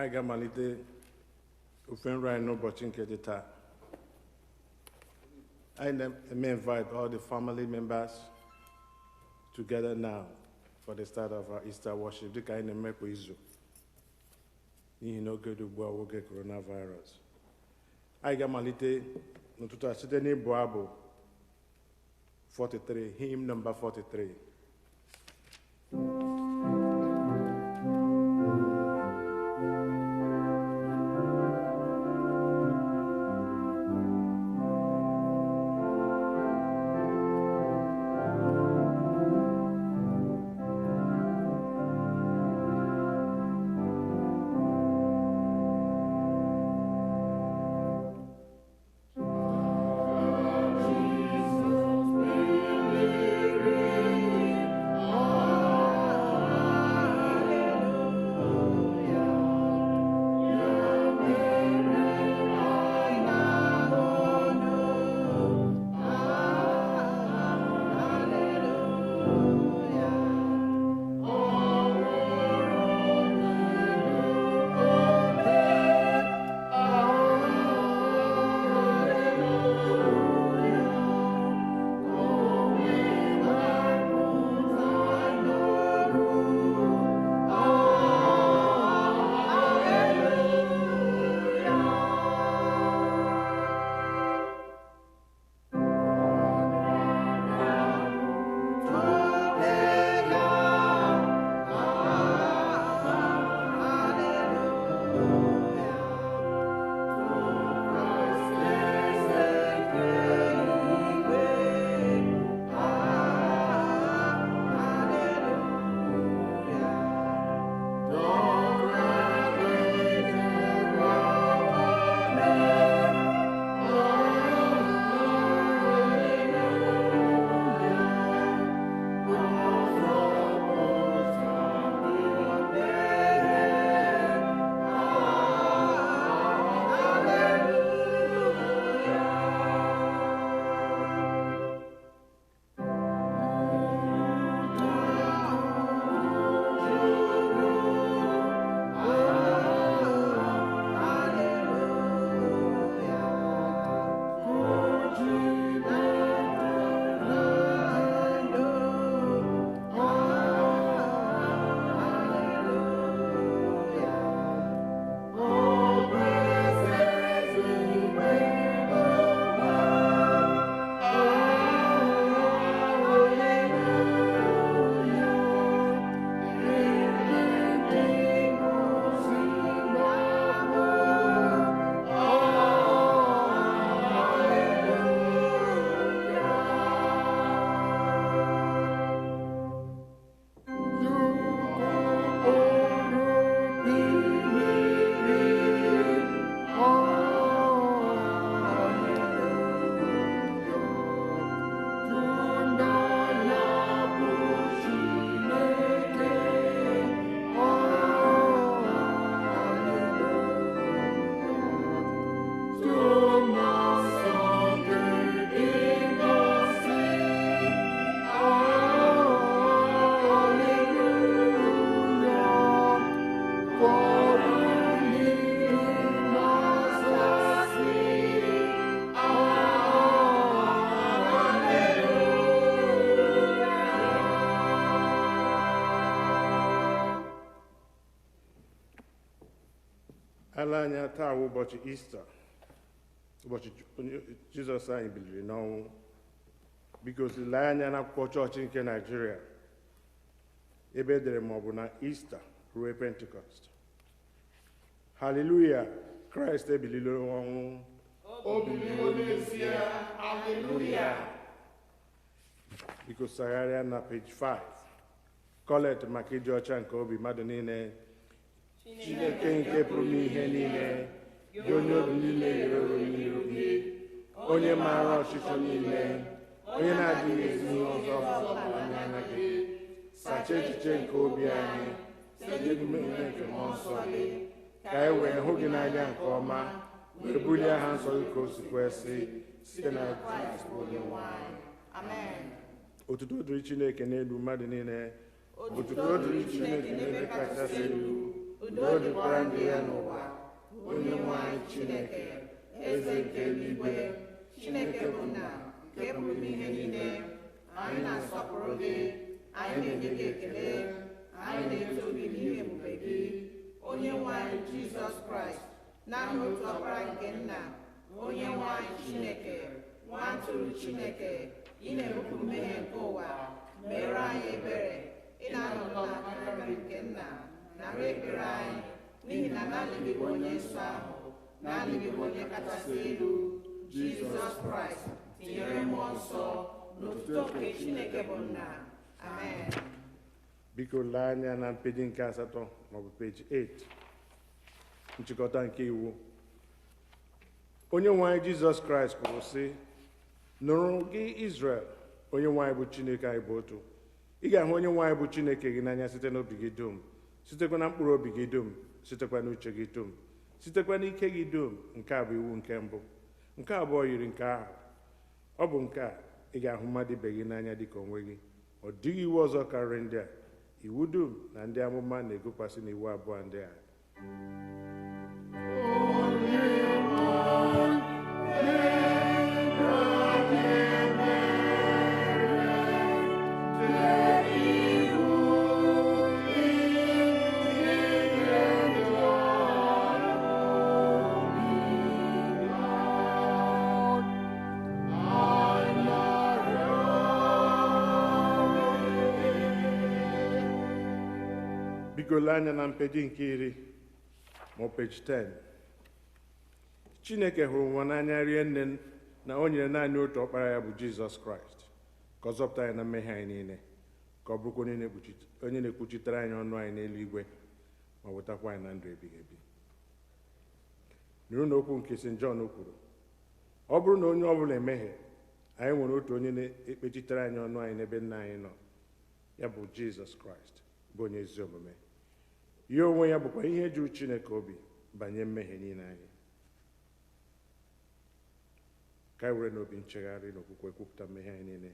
I ga-amalite ofe nri anyị n'ụbọchị nke taa. I may invite all the family members together now for the start of our Easter worship. Dịka anyị na-eme kwa izu n'ihi na oge dị ugbu a oge coronavirus. Anyị ga-amalite n'ụtụtụ a site n'ịbụ abụ 43, hymn number 43. Jesus, ele anya taa ụbọchị Ista, ụbọchị Jizọs anyị biliri n'ọnwụ. Biko lee anya n'akwụkwọ chọọchị nke Naịjirịa ebe edere ma ọ bụ na Ista ruo Pentikọst. Haleluya, Kraịst ebiliri n'ọnwụ. O biliwo n'ezie, haleluya. Biko sagharịa na page 5. Kọlet maka ịdị ọcha nke obi mmadụ niile. Chineke nke pụrụ n'ihe niile, gị onye obi niile ruru n'iru gị, onye maara ọchịchọ niile, onye na-adịghị ezi ihe ọzọ ọbụla n'anya gị, sachaa echiche nke obi anyị site n'ime nke mmụọ nsọ gị, ka anyị wee hụ gị n'anya nke ọma, wee bulie aha nsọ gị ka o si kwesị site na Kraịst Onyenwe anyị. Amen. Otuto dịrị Chineke n'elu mmadụ niile. Otuto dịrị Chineke n'ebe kachasị elu. Udo dịkwara ndị ya n'ụwa. Onyenwe anyị Chineke, eze nke eluigwe, Chineke bụ nna nke pụrụ n'ihe niile. Anyị na-asọpụrụ gị, anyị na-enye gị ekele, anyị na-eto gị n'ihe ebube gị. Onyenwe anyị Jizọs Kraịst, naanị otu ọkpara nke nna, Onyenwe anyị Chineke, nwa atụrụ Chineke, ị na-ewepụ mmehie nke ụwa, meere anyị ebere, ị na-anọdụ n'aka nri nke nna, nara ekpere anyị, n'ihi na naanị gị bụ onye nsọ ahụ, naanị gị bụ onye kachasị elu, Jizọs Kraịst, tinyere mmụọ nsọ n'otuto nke Chineke bụ nna. Amen. Biko lee anya na peji nke 8 maọbụ peji 8, nchịkọta nke iwu. Onyenwe anyị Jizọs Kraịst kwuru sị, nụrụ gị Izrel, Onyenwe anyị bụ Chineke anyị bụ otu. Ị ga-ahụ Onyenwe anyị bụ Chineke gị n'anya site n'obi gị dum, sitekwa na mkpụrụ obi gị dum, sitekwa n'uche gị dum, sitekwa n'ike gị dum. Nke a bụ iwu nke mbụ. Nke abụọ yiri nke ahụ. Ọ bụ nke a, ị ga-ahụ mmadụ ibe gị n'anya dịka onwe gị. Ọ dịghị iwu ọzọ karịrị ndị a. Iwu dum na ndị amụma na-egokwasị n'iwu abụọ ndị a. Biko anya na mpeji nke 10 ma peji 10. Chineke hụrụ nwa n'anya rie nne na o nyere naanị otu ọkpara ya bụ Jizọs Kraịst ka ọ zọpụta anyị na mmehie anyị niile, ka ọ bụrụkwa onye na-ekwuchitere anyị ọnụ anyị n'eluigwe ma wetakwa anyị na ndụ ebighị ebi. Nụrụ n'okwu nke St. John kwuru, ọ bụrụ na onye ọbụla emehie, anyị nwere otu onye na-ekpechitere anyị ọnụ anyị n'ebe nna anyị nọ, ya bụ Jizọs Kraịst, bụ onye ezi omume. Ya onwe ya bụkwa ihe juru Chineke obi banye mmehie niile anyị. Ka anyị were n'obi nchegharị na okwukwe kwupụta mmehie anyị niile,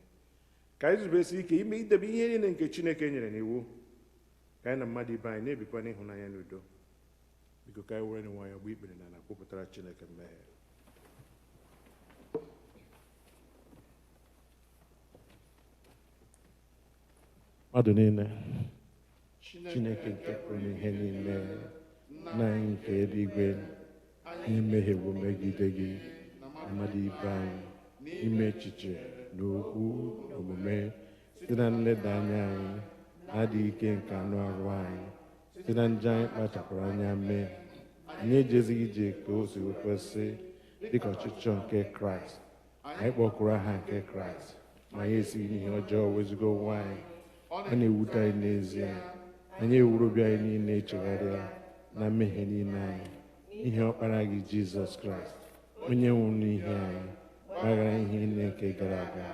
ka anyị zubesi ike ime idebe ihe niile nke Chineke nyere n'iwu, ka anyị na mmadụ ibe anyị na-ebikwa n'ịhụnanya na udo. Biko ka anyị were nwayọọ gba ikpere na kwupụtara Chineke mmehie. Mmadụ niile, Chineke nke pụrụ n'ihe niile, nna anyị nke eluigwe, anyị mehiewo megide gị na mmadụ ibe anyị, ime echiche na okwu na omume, site na nleda anya anyị na-adịghị ike nke anụ arụ anyị, site na njọ anyị kpachapụrụ anya mee. Anyị ejezighị ije ka o si kwesị dịka ọchịchọ nke Kraịst. Anyị kpọkụrụ aha nke Kraịst, ma anyị esighị n'ihe ọjọọ wezuga onwe anyị. Ọ na-ewute anyị n'ezie, anyị ewuru obi anyị niile echegharịa na mmehie niile anyị, ihe ọkpara gị Jizọs Kraịst, onye nwụrụ n'ihe anyị, gbaghara ihe niile nke gara aga,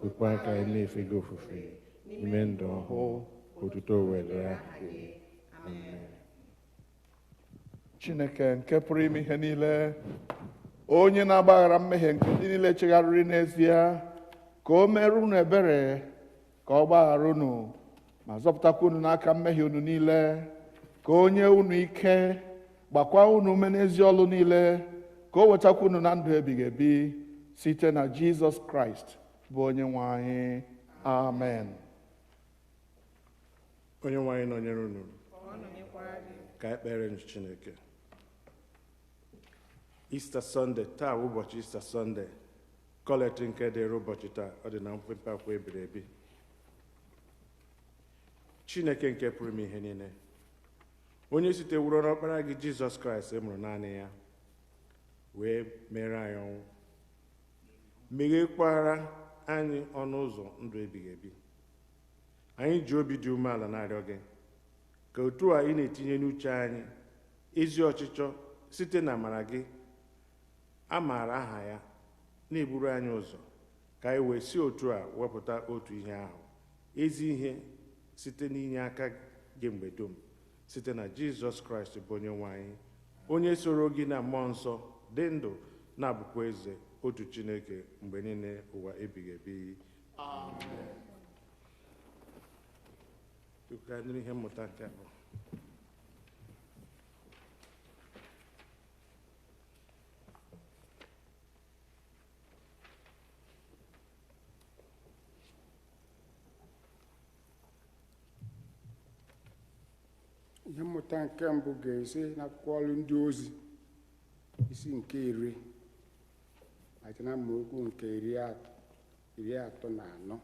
kwekwa aka anyị na-efe gị ofufe n'ime ndụ ọhụụ, otuto were aha gị. Amen. Chineke nke pụrụ ime ihe niile, onye na-agbaghara mmehie nke ndị niile chegharịrị n'ezie, ka o mere unu ebere, ka ọ gbaghara unu ma zọpụtakwa unu n'aka mmehie unu niile, ka o nye unu ike, gbakwa unu ume n'ezi ọlụ niile, ka o wetakwa unu na ndụ ebighị ebi site na Jizọs Kraịst bụ onye nwe anyị. Amen. Onye nwe anyị nọnyere unu, ka ekpere Chineke. Easter Sunday, taa ụbọchị Easter Sunday, kọlektị nke dịrị ụbọchị taa, ọ dị na mpempe akwa ebiri ebi. Chineke nke pụrụ ime ihe niile, onye siteworo n'ọkpara gị Jizọs Kraịst mụrụ naanị ya, wee mere anyị ọnwụ, meghekwara anyị ọnụ ụzọ ndụ ebighị ebi. Anyị ji obi dị umeala na-arịọ gị ka otu a ị na-etinye n'uche anyị ezi ọchịchọ site na amara gị, a maara aha ya, na-eburu anyị ụzọ ka anyị wee si otu a wepụta otu ihe ahụ, ezi ihe site n'inye aka gị mgbe dum, site na Jizọs Kraịst bụ onye nwe anyị, onye soro gị na mmụọ nsọ dị ndụ na-abụkwa eze otu Chineke mgbe niile ụwa ebighị ebi. Amen. Ka anyị nụrụ ihe mmụta nke abụọ. Ihe mmụta nke mbụ ga-esi n'akwụkwọ ọrụ ndị ozi isi nke 10 malite na amaokwu nke 34.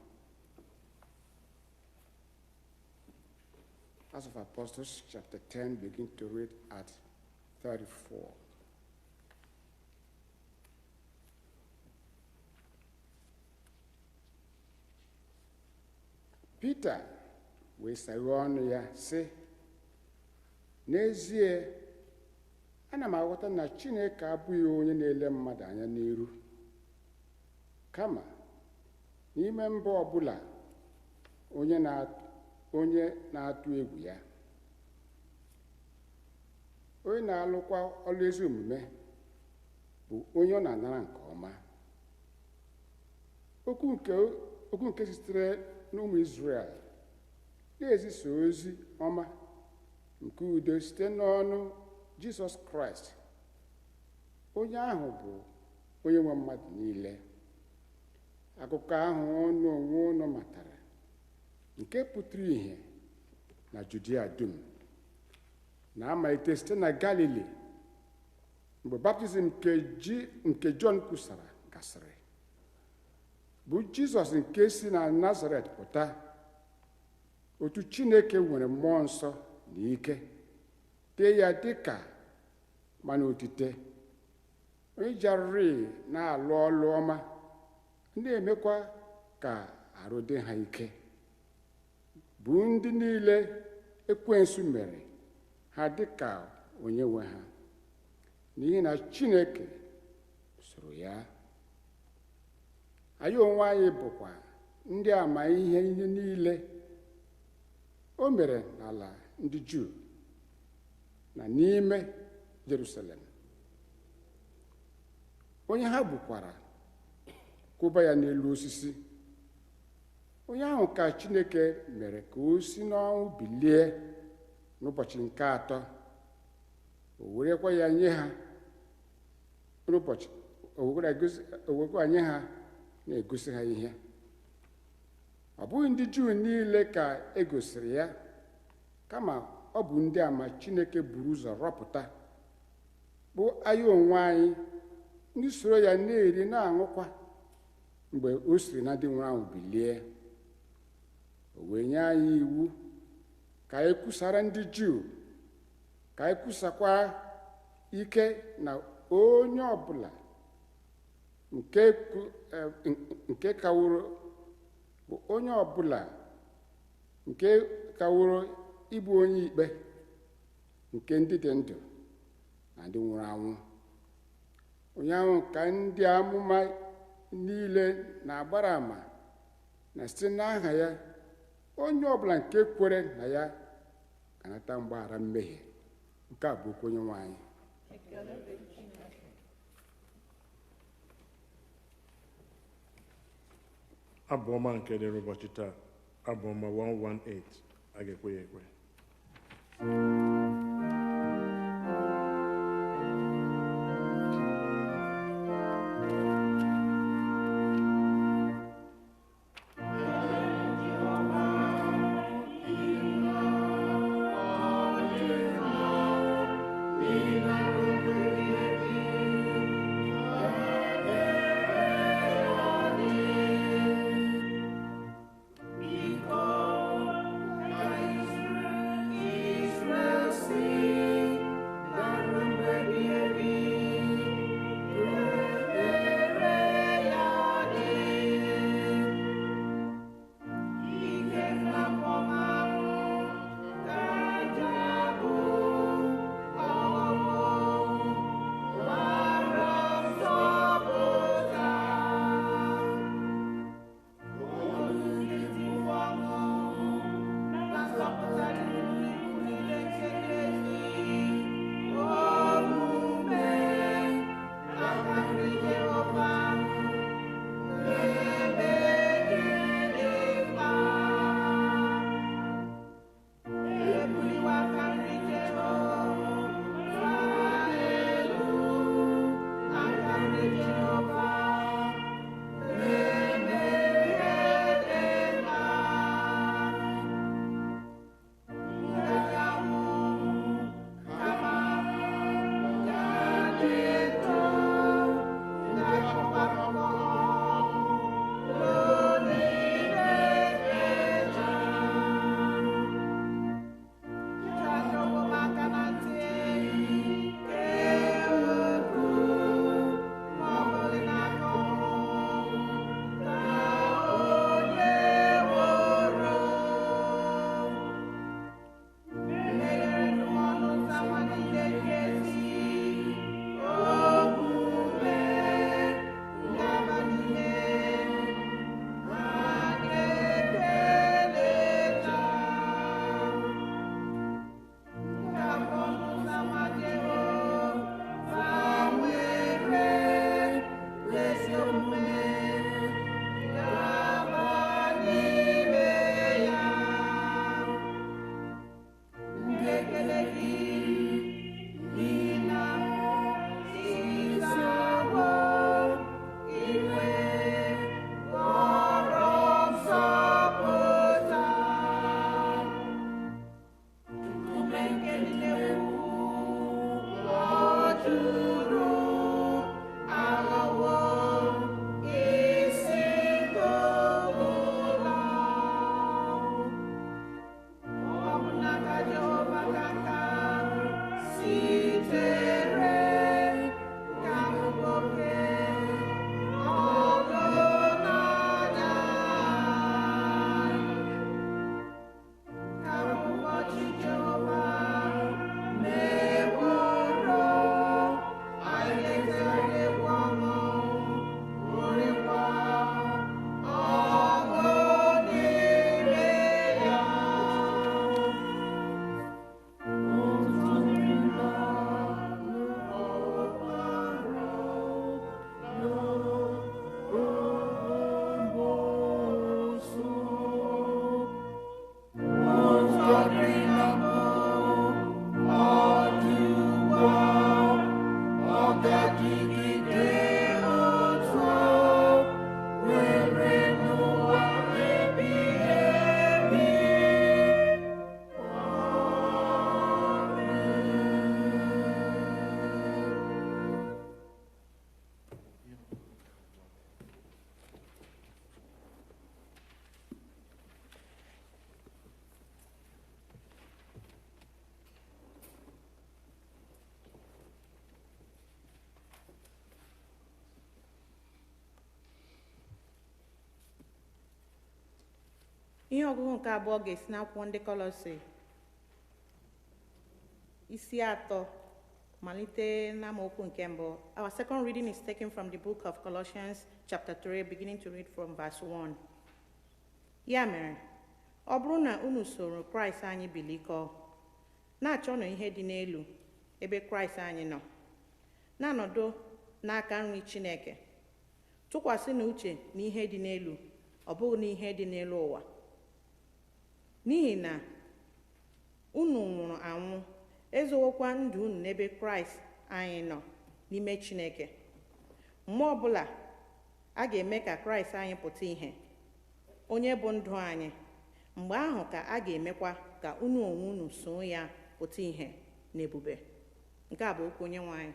Acts of Apostles chapter 10, begin to read at 34. Peter wee saghee ọnụ ya sị, n'ezie ana m aghọta na Chineke abụghị onye na-ele mmadụ anya n'iru, kama n'ime mba ọbụla onye na-atụ egwu ya, onye na-alụkwa ọrụ ezi omume bụ onye ọ na-anara nke ọma. Okwu nke sitere n'ụmụ Izrel na-ezisa ozi ọma nke udo site n'ọnụ Jizọs Kraịst, onye ahụ bụ onye nwe mmadụ niile. Akụkọ ahụ ọnụ onwe ụnụ matara, nke pụtara ìhè na Judia dum, na-amalite site na Galili mgbe baptizim nke Jọn kwusara gasịrị, bụ Jizọs nke si na Nazaret pụta, otu Chineke nwere mmụọ nsọ na ike, tee ya dịka mmanụ otite, onye jarịrị na-alụ ọlụ ọma, na-emekwa ka arụ dị ha ike, bụ ndị niile ekwensu mere ha dịka onye nwe ha, n'ihi na Chineke soro ya. Anyị onwe anyị bụkwa ndị ama ihe niile o mere n'ala ndị Juu na n'ime Jerusalem. Onye ha gbukwara kwụba ya n'elu osisi, onye ahụ ka Chineke mere ka o si n'ọnwụ bilie n'ụbọchị nke 3, o werekwa ya nye ha na-egosi ha ihe. Ọ bụghị ndị Juu niile ka e gosiri ya, kama ọ bụ ndị ama Chineke buru ụzọ rọpụta, bụ anyị onwe anyị, ndị soro ya na-eri na-aṅụkwa mgbe o siri na ndị nwụrụ anwụ bilie. O wee nye anyị iwu ka anyị kwusara ndị Juu, ka anyị kwusakwa ike na onye ọbụla nke kaworo bụ onye ọbụla nke kaworo ịbụ onye ikpe nke ndị dị ndụ na ndị nwụrụ anwụ. Onye ahụ ka ndị amụma niile na-agbara ama na site n'aha ya onye ọbụla nke kwere na ya ga-anata mgbaghara mmehie. Nke a bụ okwu Onyenwe anyị. Abụ ọma nke dịrị ụbọchị taa, abụ ọma 118, a ga-ekwe ya ekwe. Ihe ọgụgụ nke abụọ ga-esi n'akwụkwọ ndị Kọlọsi isi 3 malite n'amaokwu nke mbụ. Our second reading is taken from the book of Colossians chapter 3, beginning to read from verse 1. Ya mere, ọ bụrụ na unu soro Kraịst anyị bilikọ, na-achọnụ ihe dị n'elu ebe Kraịst anyị nọ, na-anọdụ n'aka nri Chineke, tụkwasị n'uche n'ihe dị n'elu, ọ bụghị n'ihe dị n'elu ụwa. N'ihi na unu nwụrụ anwụ, ezowokwa ndụ unu n'ebe Kraịst anyị nọ n'ime Chineke. Mgbe ọbụla a ga-eme ka Kraịst anyị pụta ihe, onye bụ ndụ anyị, mgbe ahụ ka a ga-emekwa ka unu onwe unu so ya pụta ihe n'ebube. Nke a bụ okwu Onyenwe anyị.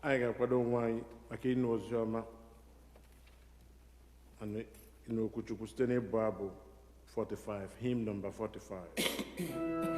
Anyị ga-akwado onwe anyị maka ịnụ ozi ọma na ịnụ okwu Chukwu site n'ịbụ abụ 45, hymn number 45.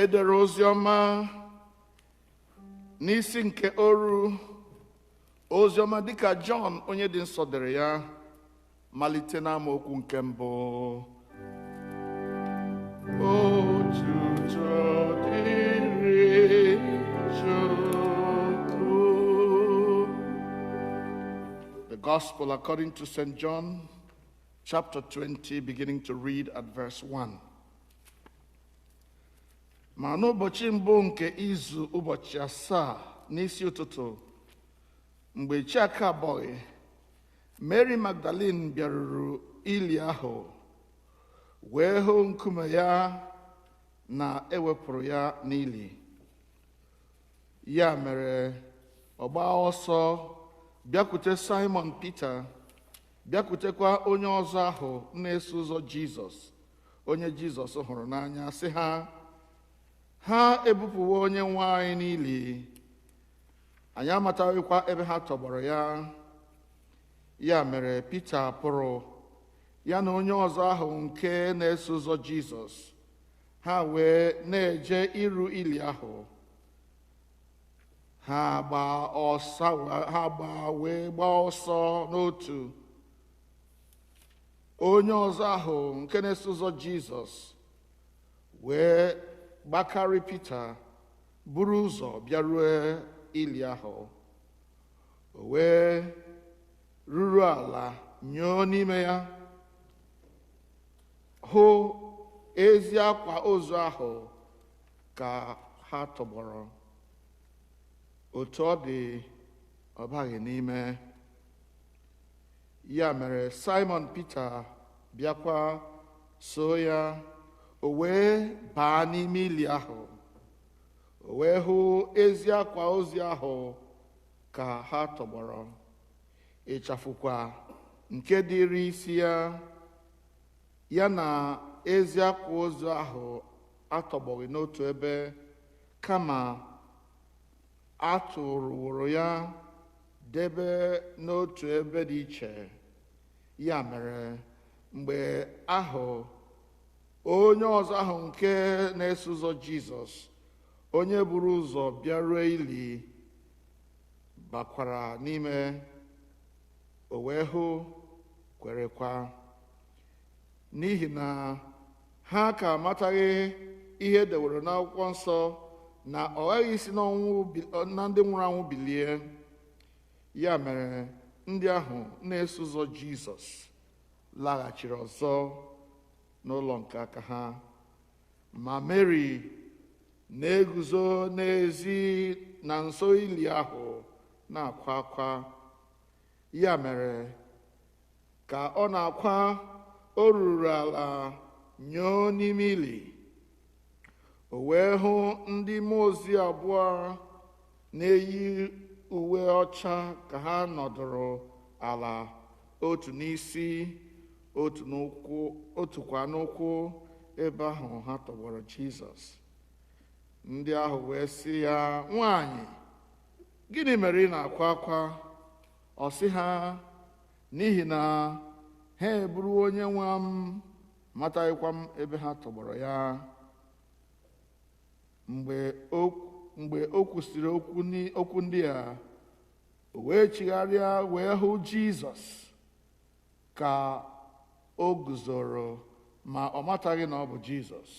edere oziọma n'isi nke oru oziọma dịka Jọn onye dị nsọ dere ya, malite n'amaokwu nke mbụ. Otuto dịrị Chukwu. The Gospel according to St. John, chapter 20, beginning to read at verse 1. Ma n'ụbọchị mbụ nke izu ụbọchị asaa n'isi ụtụtụ, mgbe chi aka abọghị, Mary Magdalene bịaruru ili ahụ, wee hụ nkume ya na ewepụrụ ya n'ili. Ya mere ọ gbaa ọsọ bịakwute Simon Peter, bịakwutekwa onye ọzọ ahụ na-eso ụzọ Jizọs, onye Jizọs hụrụ n'anya, sị ha ebupụwo onye nwe anyị n'ili, anyị amataghịkwa ebe ha tọgbọrọ ya. Ya mere Pita pụrụ, ya na onye ọzọ ahụ nke na-eso ụzọ Jizọs, ha wee na-eje iru ili ahụ. Ha wee gbaa ọsọ n'otu. Onye ọzọ ahụ nke na-eso ụzọ Jizọs wee gbakarị Pita, buru ụzọ bịaruo ili ahụ. O wee ruru ala nyoo n'ime ya, hụ ezi akwa ozu ahụ ka ha tọgbọrọ. Otu ọ dị, ọ baghị n'ime. Ya mere Simon Peter bịakwa so ya, o wee baa n'ime ili ahụ. O wee hụ ezi akwa ozu ahụ ka ha tọgbọrọ, ịchafụkwa nke dịrị isi ya, ya na ezi akwa ozu ahụ atọgbọghị n'otu ebe, kama atụrụworo ya debe n'otu ebe dị iche. Ya mere mgbe ahụ onye ọzọ ahụ nke na-eso ụzọ Jizọs, onye buru ụzọ bịaruo ili, bakwara n'ime. O wee hụ, kwerekwa, n'ihi na ha ka amataghị ihe dewere n'akwụkwọ nsọ na ọ ghaghị isi na ndị nwụrụ anwụ bilie. Ya mere ndị ahụ na-eso ụzọ Jizọs laghachiri ọzọ n'ụlọ nke aka ha. Ma Mary na-eguzo n'ezi na nso ili ahụ na-akwa akwa. Ya mere ka ọ na-akwa, o ruru ala nyoo n'ime ili. O wee hụ ndị mmụọ ozi abụọ na-eyi uwe ọcha ka ha nọdụrụ ala, otu n'isi, otukwa n'ụkwụ ebe ahụ ha tọgbọrọ Jizọs. Ndị ahụ wee sị ya, "Nwaanyị, gịnị mere ị na-akwa akwa?" Ọ sị ha, "N'ihi na ha eburu onye nwe m, mataghịkwa m ebe ha tọgbọrọ ya." Mgbe o kwusịrị okwu ndị a, o wee chigharịa wee hụ Jizọs ka o guzoro, ma ọ mataghị na ọ bụ Jizọs.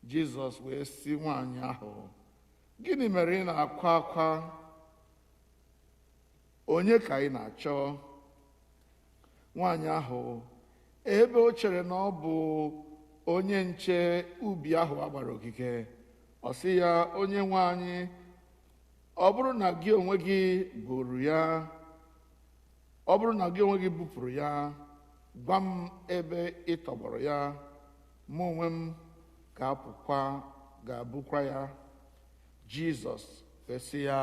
Jizọs wee sị nwaanyị ahụ, "Gịnị mere ị na-akwa akwa? Onye ka ị na-achọ?" Nwaanyị ahụ, ebe o chere na ọ bụ onye nche ubi ahụ agbara ogige, ọ sị ya, "Onye nwe anyị, ọ bụrụ na gị onwe gị bupụrụ ya, gwa m ebe ị tọgbọrọ ya, mụ onwe m ga-abụkwa ya." Jizọs wee sị ya,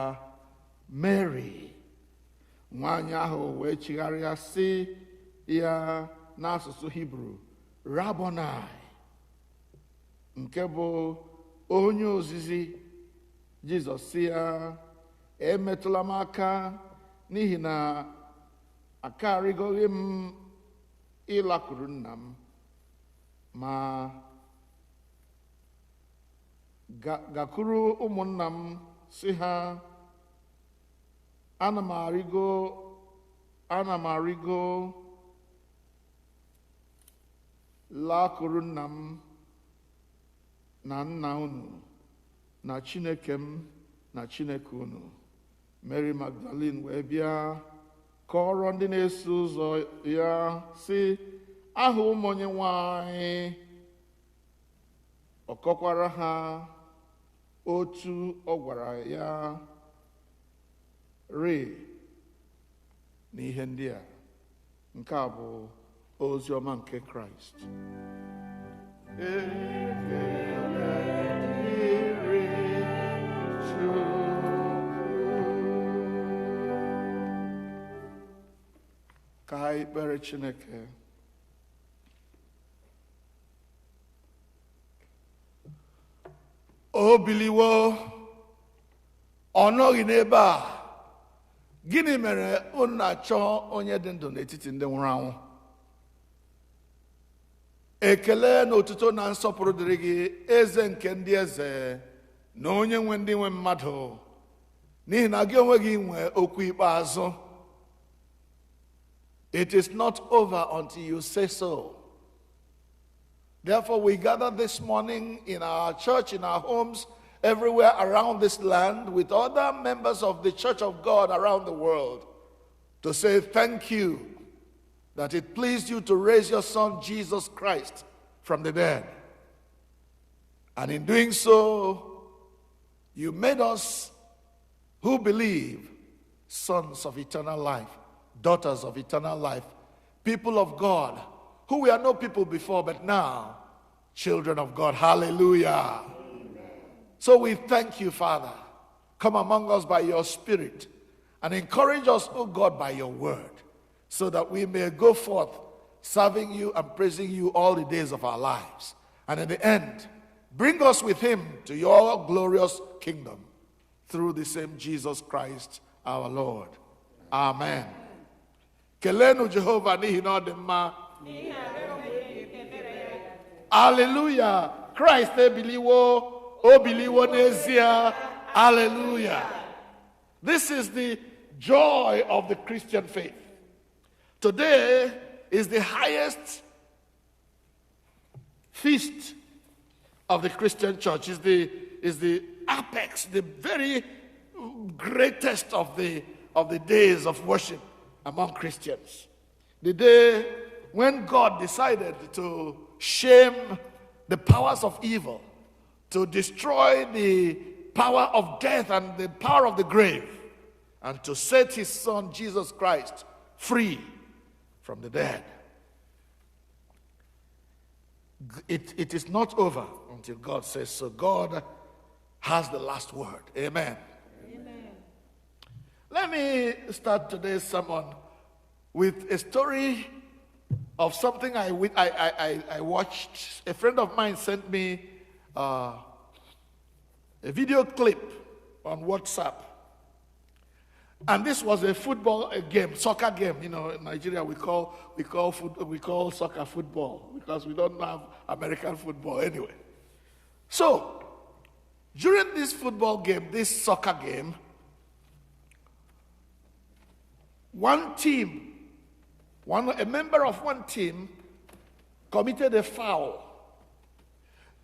"Mary." Nwaanyị ahụ wee chigharịa sị ya n'asụsụ Hibru, "Rabboni," nke bụ onye ozizi. Jizọs sị ya, "Emetụla m aka, n'ihi na akarịgoghị m ịlakwuru nna m, ma gakwuru ụmụnna m sị ha, ana m arịgo lakwuru nna m na nna unu, na Chineke m na Chineke unu." Mary Magdalene wee bịa kọrọ ndị na-eso ụzọ ya sị, "Ahụ m Onyenwe anyị." Ọ kọkwara ha otu ọ gwara ya rịị n'ihe ndị a. Nke a bụ ozi ọma nke Kraịst. Amen. ekpere Chineke. O biliwo, ọ nọghị n'ebe a. Gịnị mere unu na-achọ onye dị ndụ n'etiti ndị nwụrụ anwụ? Ekele na otuto na nsọpụrụ dịrị gị, eze nke ndị eze na onye nwe ndị nwe mmadụ, n'ihi na gị onwe gị nwe okwu ikpeazụ. It is not over until you say so. Therefore, we gather this morning in our church, in our homes, everywhere around this land, with other members of the Church of God around the world, to say thank you that it pleased you to raise your Son, Jesus Christ, from the dead. And in doing so, you made us who believe sons of eternal life, daughters of eternal life, people of God, who we are no people before, but now, children of God. Hallelujah. Amen. So we thank you, Father. Come among us by your Spirit and encourage us, oh God, by your word, so that we may go forth serving you and praising you all the days of our lives. And in the end, bring us with him to your glorious kingdom through the same Jesus Christ our Lord. Amen. Kelenu Jehovah n'ihi na ọ dị mma. Hallelujah. Christ ebiliwo, obiliwo n'ezie. Hallelujah. This is the joy of the Christian faith. Today is the highest feast of the Christian church. Is the apex, the very greatest of the days of worship among Christians. The day when God decided to shame the powers of evil, to destroy the power of death and the power of the grave, and to set his Son, Jesus Christ, free from the dead. It is not over until God says so. God has the last word. Amen. Amen. Let me start today's sermon with a story of something I watched. A friend of mine sent me a video clip on WhatsApp. And this was a soccer game. You know, in Nigeria we call soccer football because we don't have American football anyway. So, during this soccer game, a member of one team committed a foul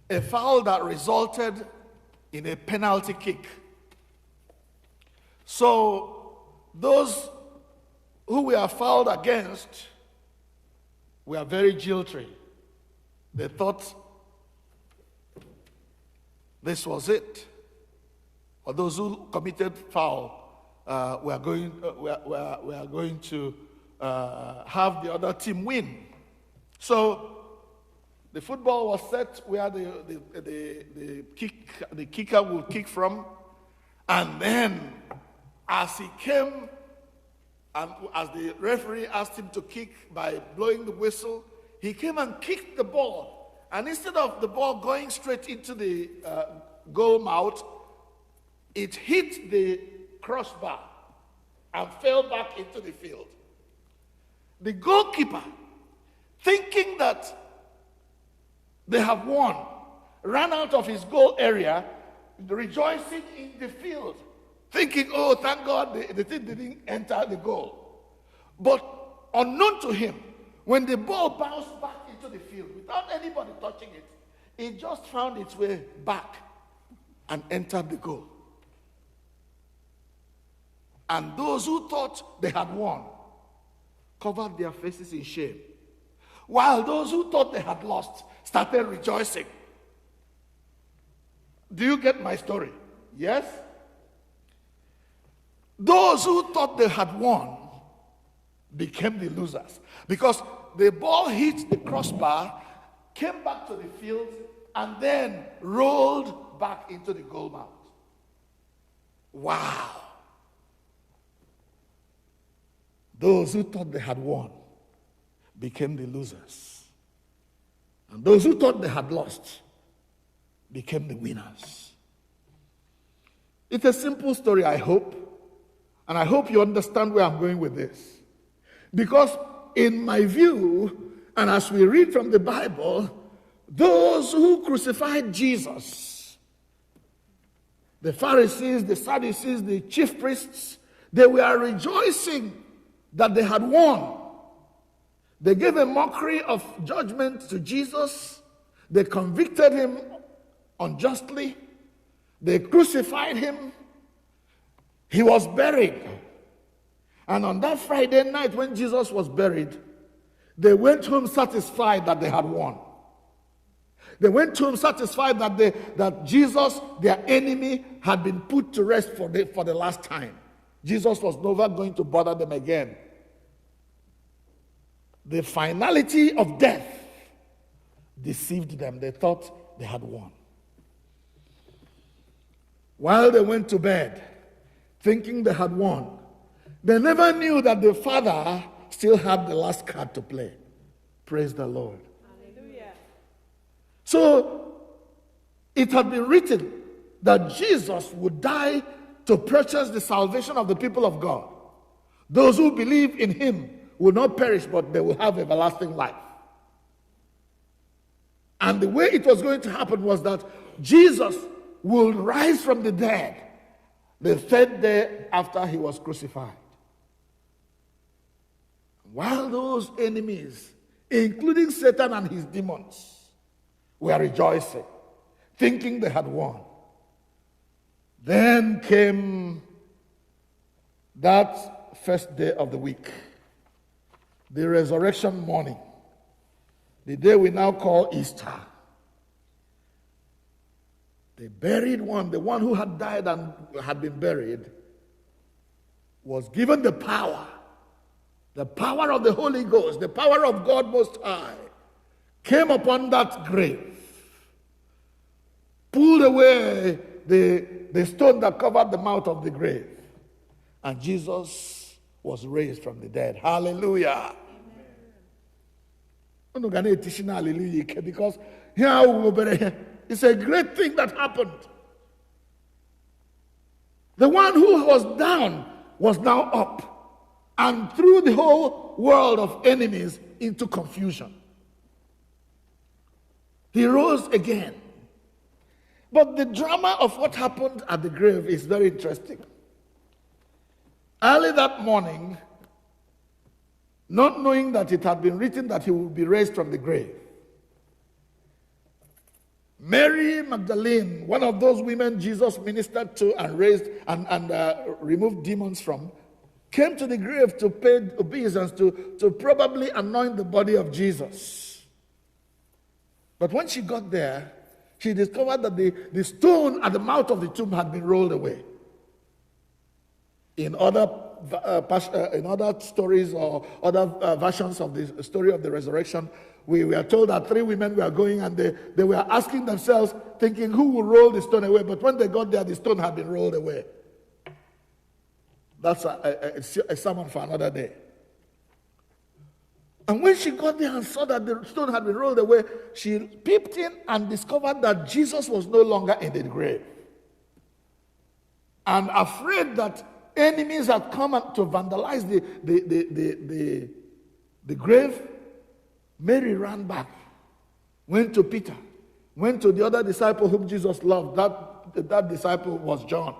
that resulted in a penalty kick. So, those who were fouled against were very jilty. They thought this was it. Or those who committed foul were going to have the other team win. So the football was set where the kicker will kick from, and then as he came, and as the referee asked him to kick by blowing the whistle, he came and kicked the ball. And instead of the ball going straight into the goal mouth, it hit the crossbar and fell back into the field. The goalkeeper, thinking that they have won, ran out of his goal area, rejoicing in the field, thinking, oh, thank God the thing didn't enter the goal. But unknown to him, when the ball bounced back into the field without anybody touching it, it just found its way back and entered the goal. And those who thought they had won covered their faces in shame, while those who thought they had lost started rejoicing. Do you get my story? Yes? Those who thought they had won became the losers because the ball hit the crossbar, came back to the field, and then rolled back into the goal mouth. Wow. Those who thought they had won became the losers. And those who thought they had lost became the winners. It's a simple story, I hope. And I hope you understand where I'm going with this. Because in my view, and as we read from the Bible, those who crucified Jesus, the Pharisees, the Sadducees, the chief priests, they were rejoicing that they had won. They gave a mockery of judgment to Jesus. They convicted him unjustly. They crucified him. He was buried. And on that Friday night when Jesus was buried, they went home satisfied that they had won. They went home satisfied that Jesus, their enemy, had been put to rest for the last time. Jesus was never going to bother them again. The finality of death deceived them. They thought they had won. While they went to bed, thinking they had won, they never knew that the Father still had the last card to play. Praise the Lord. Hallelujah. So, it had been written that Jesus would die to purchase the salvation of the people of God. Those who believe in him will not perish, but they will have everlasting life. And the way it was going to happen was that Jesus will rise from the dead the third day after he was crucified. While those enemies, including Satan and his demons, were rejoicing, thinking they had won, then came that first day of the week, the resurrection morning, the day we now call Easter. They buried one, the one who had died and had been buried, was given the power of the Holy Ghost, the power of God Most High, came upon that grave, pulled away the stone that covered the mouth of the grave, and Jesus was raised from the dead. Hallelujah. Amen. Because here it's a great thing that happened. The one who was down was now up and threw the whole world of enemies into confusion. He rose again. But the drama of what happened at the grave is very interesting. Early that morning, not knowing that it had been written that he would be raised from the grave, Mary Magdalene, one of those women Jesus ministered to and raised and removed demons from, came to the grave to pay obeisance, to probably anoint the body of Jesus. But when she got there, she discovered that the stone at the mouth of the tomb had been rolled away. In other stories or other versions of the story of the resurrection, we were told that 3 women were going and they were asking themselves, thinking, who will roll the stone away? But when they got there, the stone had been rolled away. That's a sermon for another day. And when she got there and saw that the stone had been rolled away, she peeped in and discovered that Jesus was no longer in the grave. And afraid that enemies had come to vandalize the grave, Mary ran back, went to Peter, went to the other disciple whom Jesus loved. That disciple was John.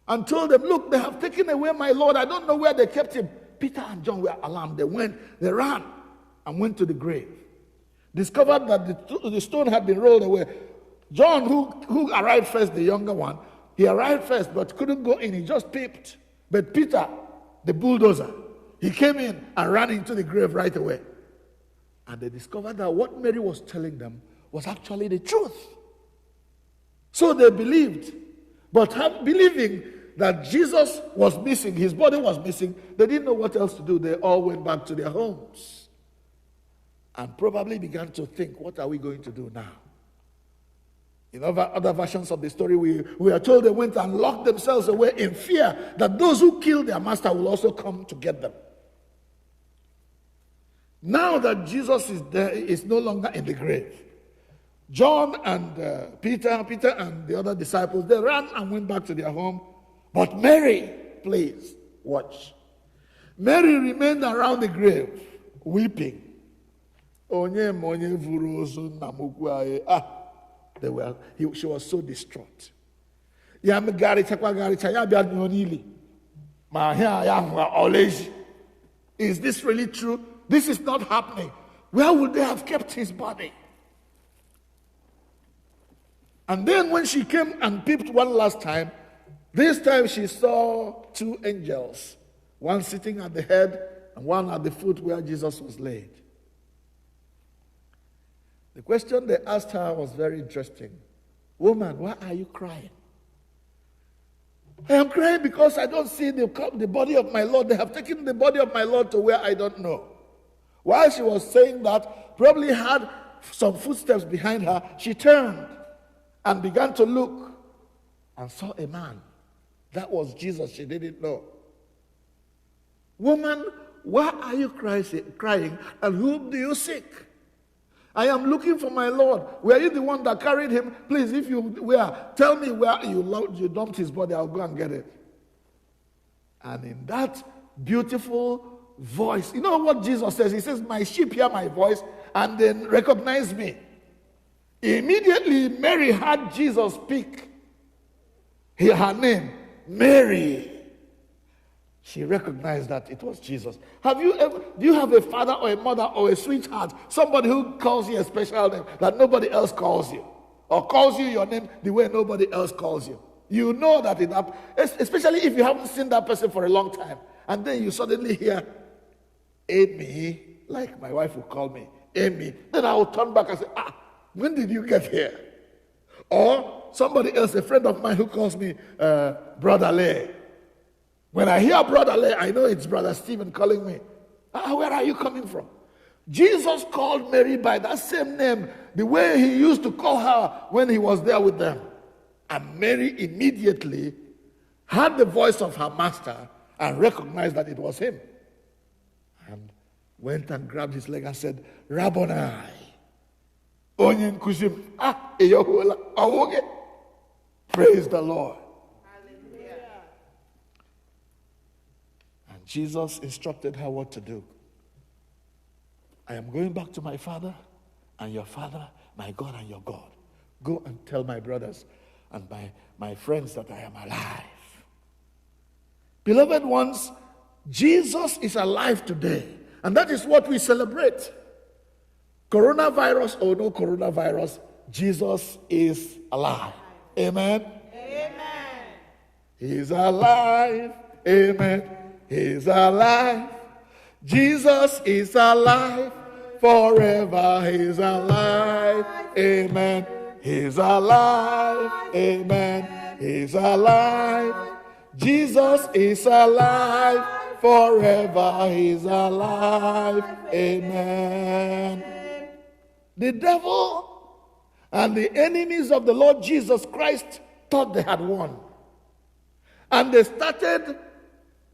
And told them, look, they have taken away my Lord. I don't know where they kept him. Peter and John were alarmed. They ran and went to the grave. Discovered that the stone had been rolled away. John, who arrived first, the younger one, he arrived first but couldn't go in. He just peeped. But Peter, the bulldozer, he came in and ran into the grave right away. And they discovered that what Mary was telling them was actually the truth. So they believed. But believing that Jesus was missing, his body was missing, they didn't know what else to do. They all went back to their homes and probably began to think, what are we going to do now? In other versions of the story, we are told they went and locked themselves away in fear that those who killed their master will also come to get them. Now that Jesus is there, is no longer in the grave. John and Peter and the other disciples, they ran and went back to their home. But Mary, please, watch. Mary remained around the grave, weeping. She was so distraught. Is this really true? This is not happening. Where would they have kept his body? And then when she came and peeped one last time, this time she saw two angels, one sitting at the head and one at the foot where Jesus was laid. The question they asked her was very interesting. Woman, why are you crying? I am crying because I don't see the body of my Lord. They have taken the body of my Lord to where I don't know. While she was saying that, probably had some footsteps behind her, she turned and began to look and saw a man. That was Jesus. She didn't know. Woman, why are you crying? And whom do you seek? I am looking for my Lord. Were you the one that carried him? Please, if you were, tell me where you dumped his body. I'll go and get it. And in that beautiful voice, you know what Jesus says? He says, my sheep hear my voice and then recognize me. Immediately, Mary heard Jesus speak. Her name, Mary. She recognized that it was Jesus. Do you have a father or a mother or a sweetheart, somebody who calls you a special name that nobody else calls you, or calls you your name the way nobody else calls you? You know that it happens, especially if you haven't seen that person for a long time, and then you suddenly hear, Amy, like my wife will call me, Amy. Then I will turn back and say, when did you get here? Or somebody else, a friend of mine who calls me Brother Lay. When I hear Brother Lay, I know it's Brother Stephen calling me. Where are you coming from? Jesus called Mary by that same name, the way he used to call her when he was there with them. And Mary immediately heard the voice of her master and recognized that it was him. And went and grabbed his leg and said, Rabboni. Onyen kushim. Praise the Lord. Jesus instructed her what to do. I am going back to my father and your father, my God and your God. Go and tell my brothers and my friends that I am alive. Beloved ones, Jesus is alive today. And that is what we celebrate. Coronavirus or no coronavirus, Jesus is alive. Amen? Amen. He's alive. Amen. He's alive. Jesus is alive. Forever he's alive. Amen. He's alive. Amen. He's alive. Jesus is alive. Forever he's alive. Amen. The devil and the enemies of the Lord Jesus Christ thought they had won. And they started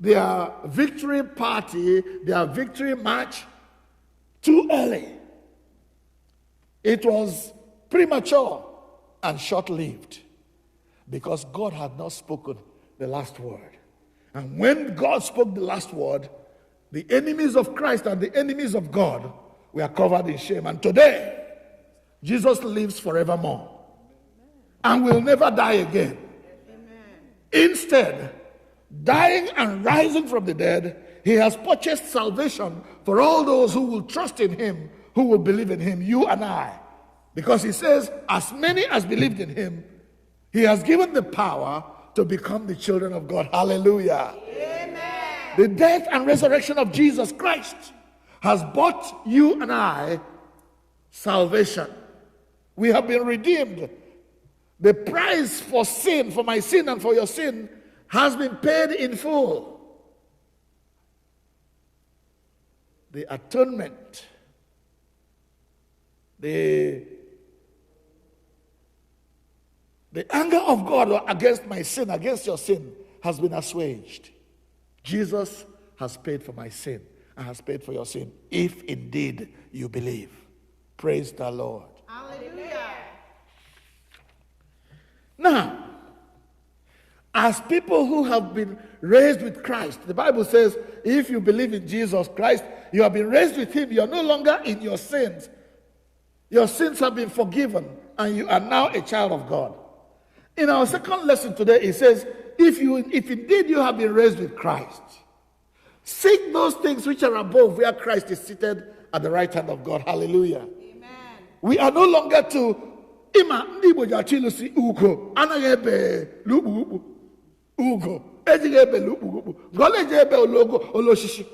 their victory party, their victory march, too early. It was premature and short-lived because God had not spoken the last word. And when God spoke the last word, the enemies of Christ and the enemies of God were covered in shame. And today, Jesus lives forevermore and will never die again. Instead, dying and rising from the dead, he has purchased salvation for all those who will trust in him, who will believe in him, you and I. Because he says, as many as believed in him, he has given the power to become the children of God. Hallelujah. Amen. The death and resurrection of Jesus Christ has bought you and I salvation. We have been redeemed. The price for sin, for my sin and for your sin, has been paid in full. The atonement, the anger of God against my sin, against your sin, has been assuaged. Jesus has paid for my sin. and has paid for your sin, if indeed you believe. Praise the Lord. Hallelujah. Now, as people who have been raised with Christ, the Bible says, if you believe in Jesus Christ, you have been raised with him. You are no longer in your sins. Your sins have been forgiven, and you are now a child of God. In our second lesson today, it says, if indeed you have been raised with Christ, seek those things which are above, where Christ is seated at the right hand of God. Hallelujah. Amen. We are no longer to ima ndị Igbo ji achọ ịlụsi ugo anaghị ebe lukpu ugo ejighị ebe lukpu ngọla eji ebe oloshishi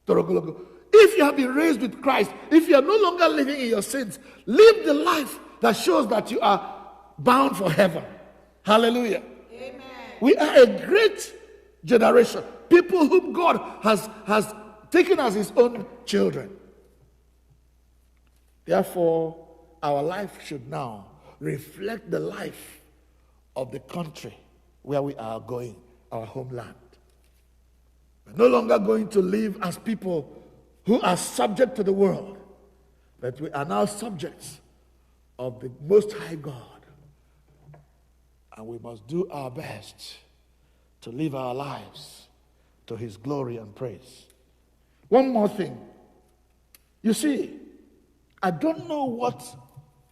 torogologo. If you have been raised with Christ, if you are no longer living in your sins, live the life that shows that you are bound for heaven. Hallelujah. Amen. We are a great generation, people whom God has taken as his own children. Therefore, our life should now reflect the life of the country where we are going, our homeland. We're no longer going to live as people who are subject to the world, but we are now subjects of the Most High God. And we must do our best to live our lives to his glory and praise. One more thing. You see, I don't know what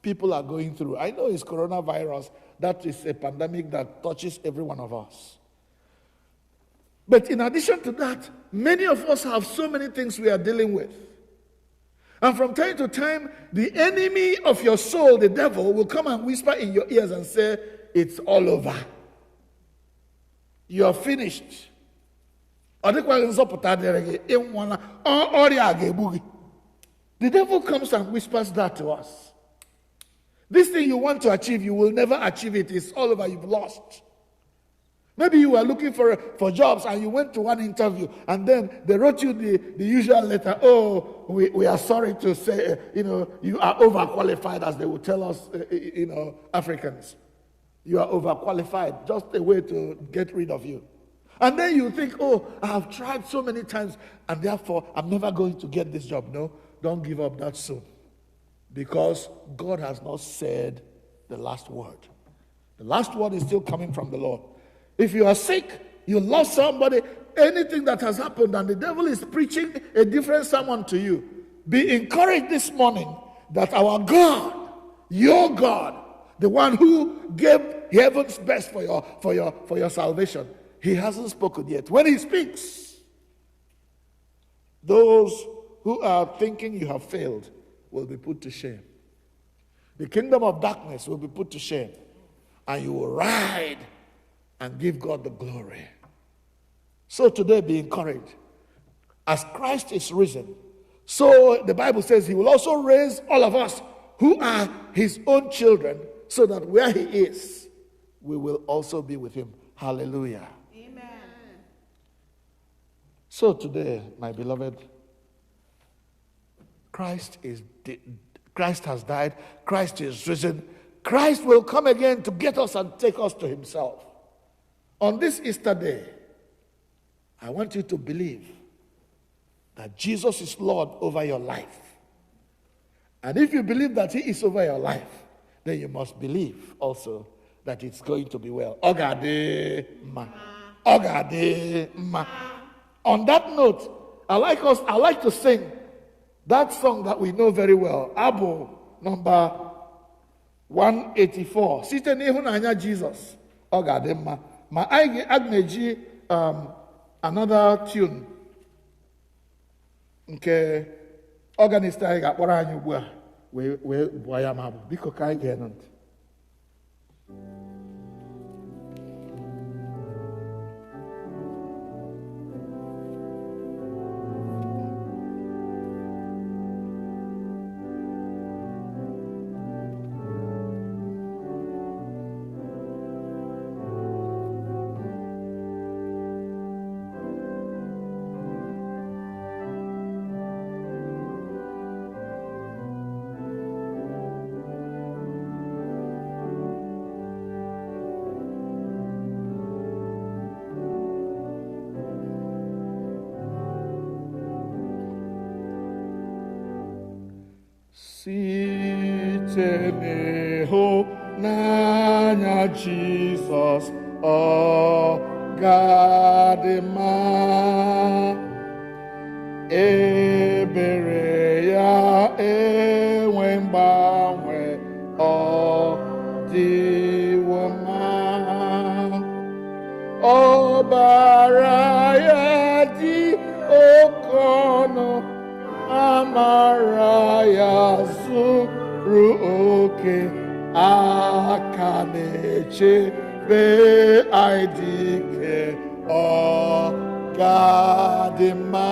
people are going through. I know it's coronavirus. That is a pandemic that touches every one of us. But in addition to that, many of us have so many things we are dealing with. And from time to time, the enemy of your soul, the devil, will come and whisper in your ears and say, it's all over. You are finished. The devil comes and whispers that to us. This thing you want to achieve, you will never achieve it. It's all over. You've lost. Maybe you were looking for jobs and you went to one interview and then they wrote you the usual letter. Oh, we are sorry to say, you are overqualified, as they would tell us, Africans. You are overqualified. Just a way to get rid of you. And then you think, oh, I have tried so many times and therefore I'm never going to get this job. No, don't give up that soon. Because God has not said the last word. The last word is still coming from the Lord. If you are sick, you lost somebody, anything that has happened, and the devil is preaching a different sermon to you, be encouraged this morning that our God, your God, the one who gave heaven's best for your salvation, he hasn't spoken yet. When he speaks, those who are thinking you have failed will be put to shame. The kingdom of darkness will be put to shame, and you will ride and give God the glory. So today, be encouraged. As Christ is risen, so the Bible says he will also raise all of us who are his own children, so that where he is, we will also be with him. Hallelujah. Amen. So today, my beloved, Christ has died. Christ is risen. Christ will come again to get us and take us to himself. On this Easter day, I want you to believe that Jesus is Lord over your life. And if you believe that he is over your life, then you must believe also that it's going to be well. Ogade ma. Ogade ma. On that note, I like to sing that song that we know very well. Abu number 184. Site n'ihunanya Jesus. Ogade ma. Ma agneji another tune nke organist anyị ga-akpọrọ anyị ugbu a wee bụọ ya ma bụ biko ka anyị ga-enu ntị. site n'ịhụnanya Jizọs ọ ga-adị mma. Ebere ya enwe mgbanwe ọ dịwo mma. Ọbara ya dị oke ọnụ, amara ya zuru oke, aka na-echebe anyị dị ike, ọ ga-adị mma.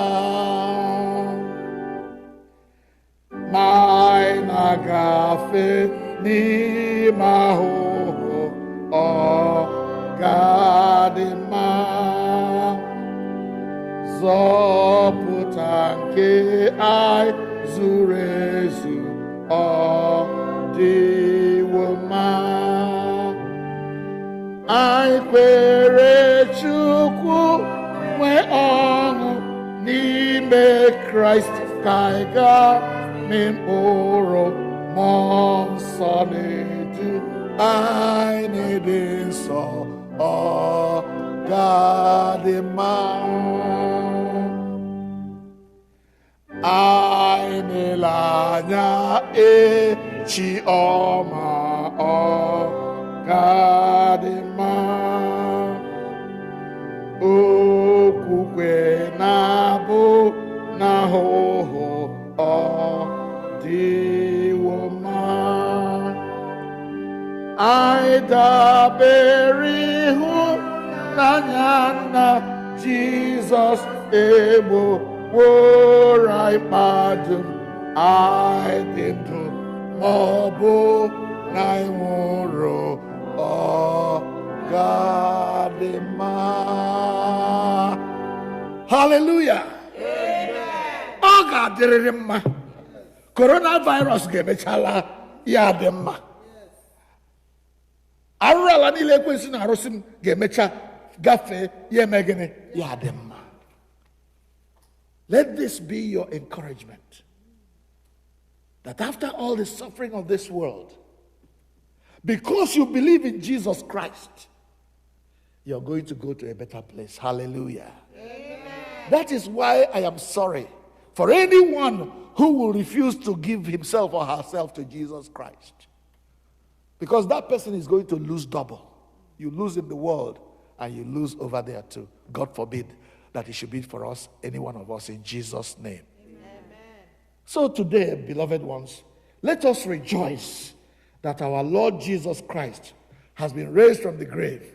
Ma anyị na-agafe n'ime ahụhụ, ọ ga-adị mma. Zọpụta nke anyị zuru ezu, ọ dịwo mma. Anyị kwere Chukwu nwee ọṅụ n'ime Kraịst, ka anyị gaa n'ụrụ Mmụọ Nsọ na-edu anyị n'ịdị nsọ, ọ ga-adị mma. Anyị na-ele anya echi ọma, ọ ga-adị mma. Okwukwe na-abụ na ahụhụ, ọ dịwo mma. Anyị dabere ịhụnanya na Jizọs egboworo anyị mmadụ, anyị dị ndụ ma ọ bụ na anyị nwụrụ, ọ ga-adị mma. Hallelujah. Ọ ga-adịrịrị mma. Coronavirus ga-emechala ya dị mma. Arụrụ ala niile ekwesị na arụsị m ga-emecha gafee ya eme gịnị? Ya dị mma. Let this be your encouragement, that after all the suffering of this world, because you believe in Jesus Christ, you're going to go to a better place. Hallelujah. Amen. That is why I am sorry for anyone who will refuse to give himself or herself to Jesus Christ. Because that person is going to lose double. You lose in the world and you lose over there too. God forbid that it should be for us, any one of us, in Jesus' name. Amen. So today, beloved ones, let us rejoice that our Lord Jesus Christ has been raised from the grave.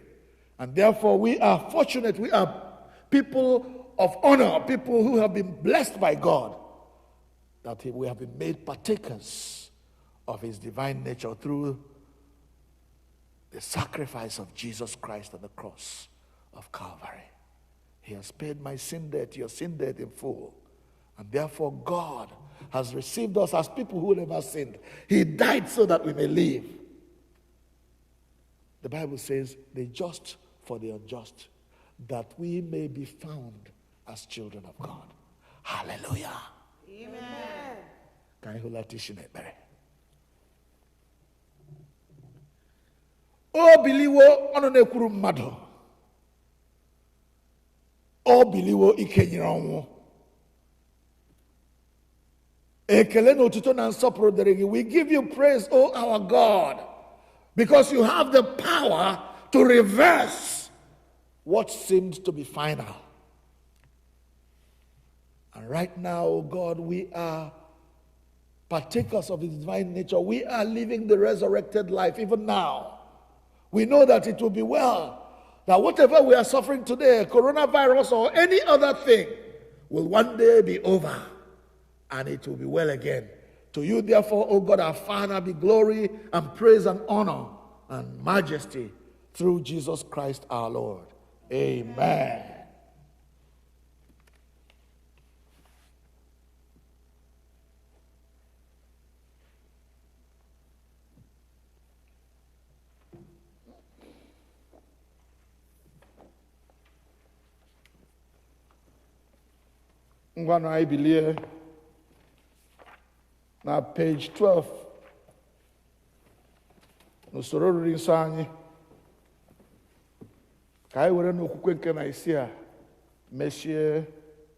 And therefore we are fortunate, we are people of honor, people who have been blessed by God, that we have been made partakers of his divine nature through the sacrifice of Jesus Christ on the cross of Calvary. He has paid my sin debt, your sin debt in full. And therefore God has received us as people who never sinned. He died so that we may live. The Bible says, the just for the unjust, that we may be found as children of God. Hallelujah. Amen. Ka anyị hụla tishi n'ekpere. O biliwo ọnụ na-ekwuru mmadụ. O biliwo ike nyere ọnwụ. Ekele na otuto na nsọpụrụ dịrị gị. We give you praise, O our God, because you have the power to reverse what seemed to be final. And right now, O God, we are partakers of the divine nature. We are living the resurrected life even now. We know that it will be well, that whatever we are suffering today, coronavirus or any other thing, will one day be over, and it will be well again. To you, therefore, O God, our Father, be glory and praise and honor and majesty through Jesus Christ our Lord. Amen. Ngwanu anyị bilie. na page 12 n'usoro oriri nsọ anyị ka anyị were n'okwukwe nke na isi a mechie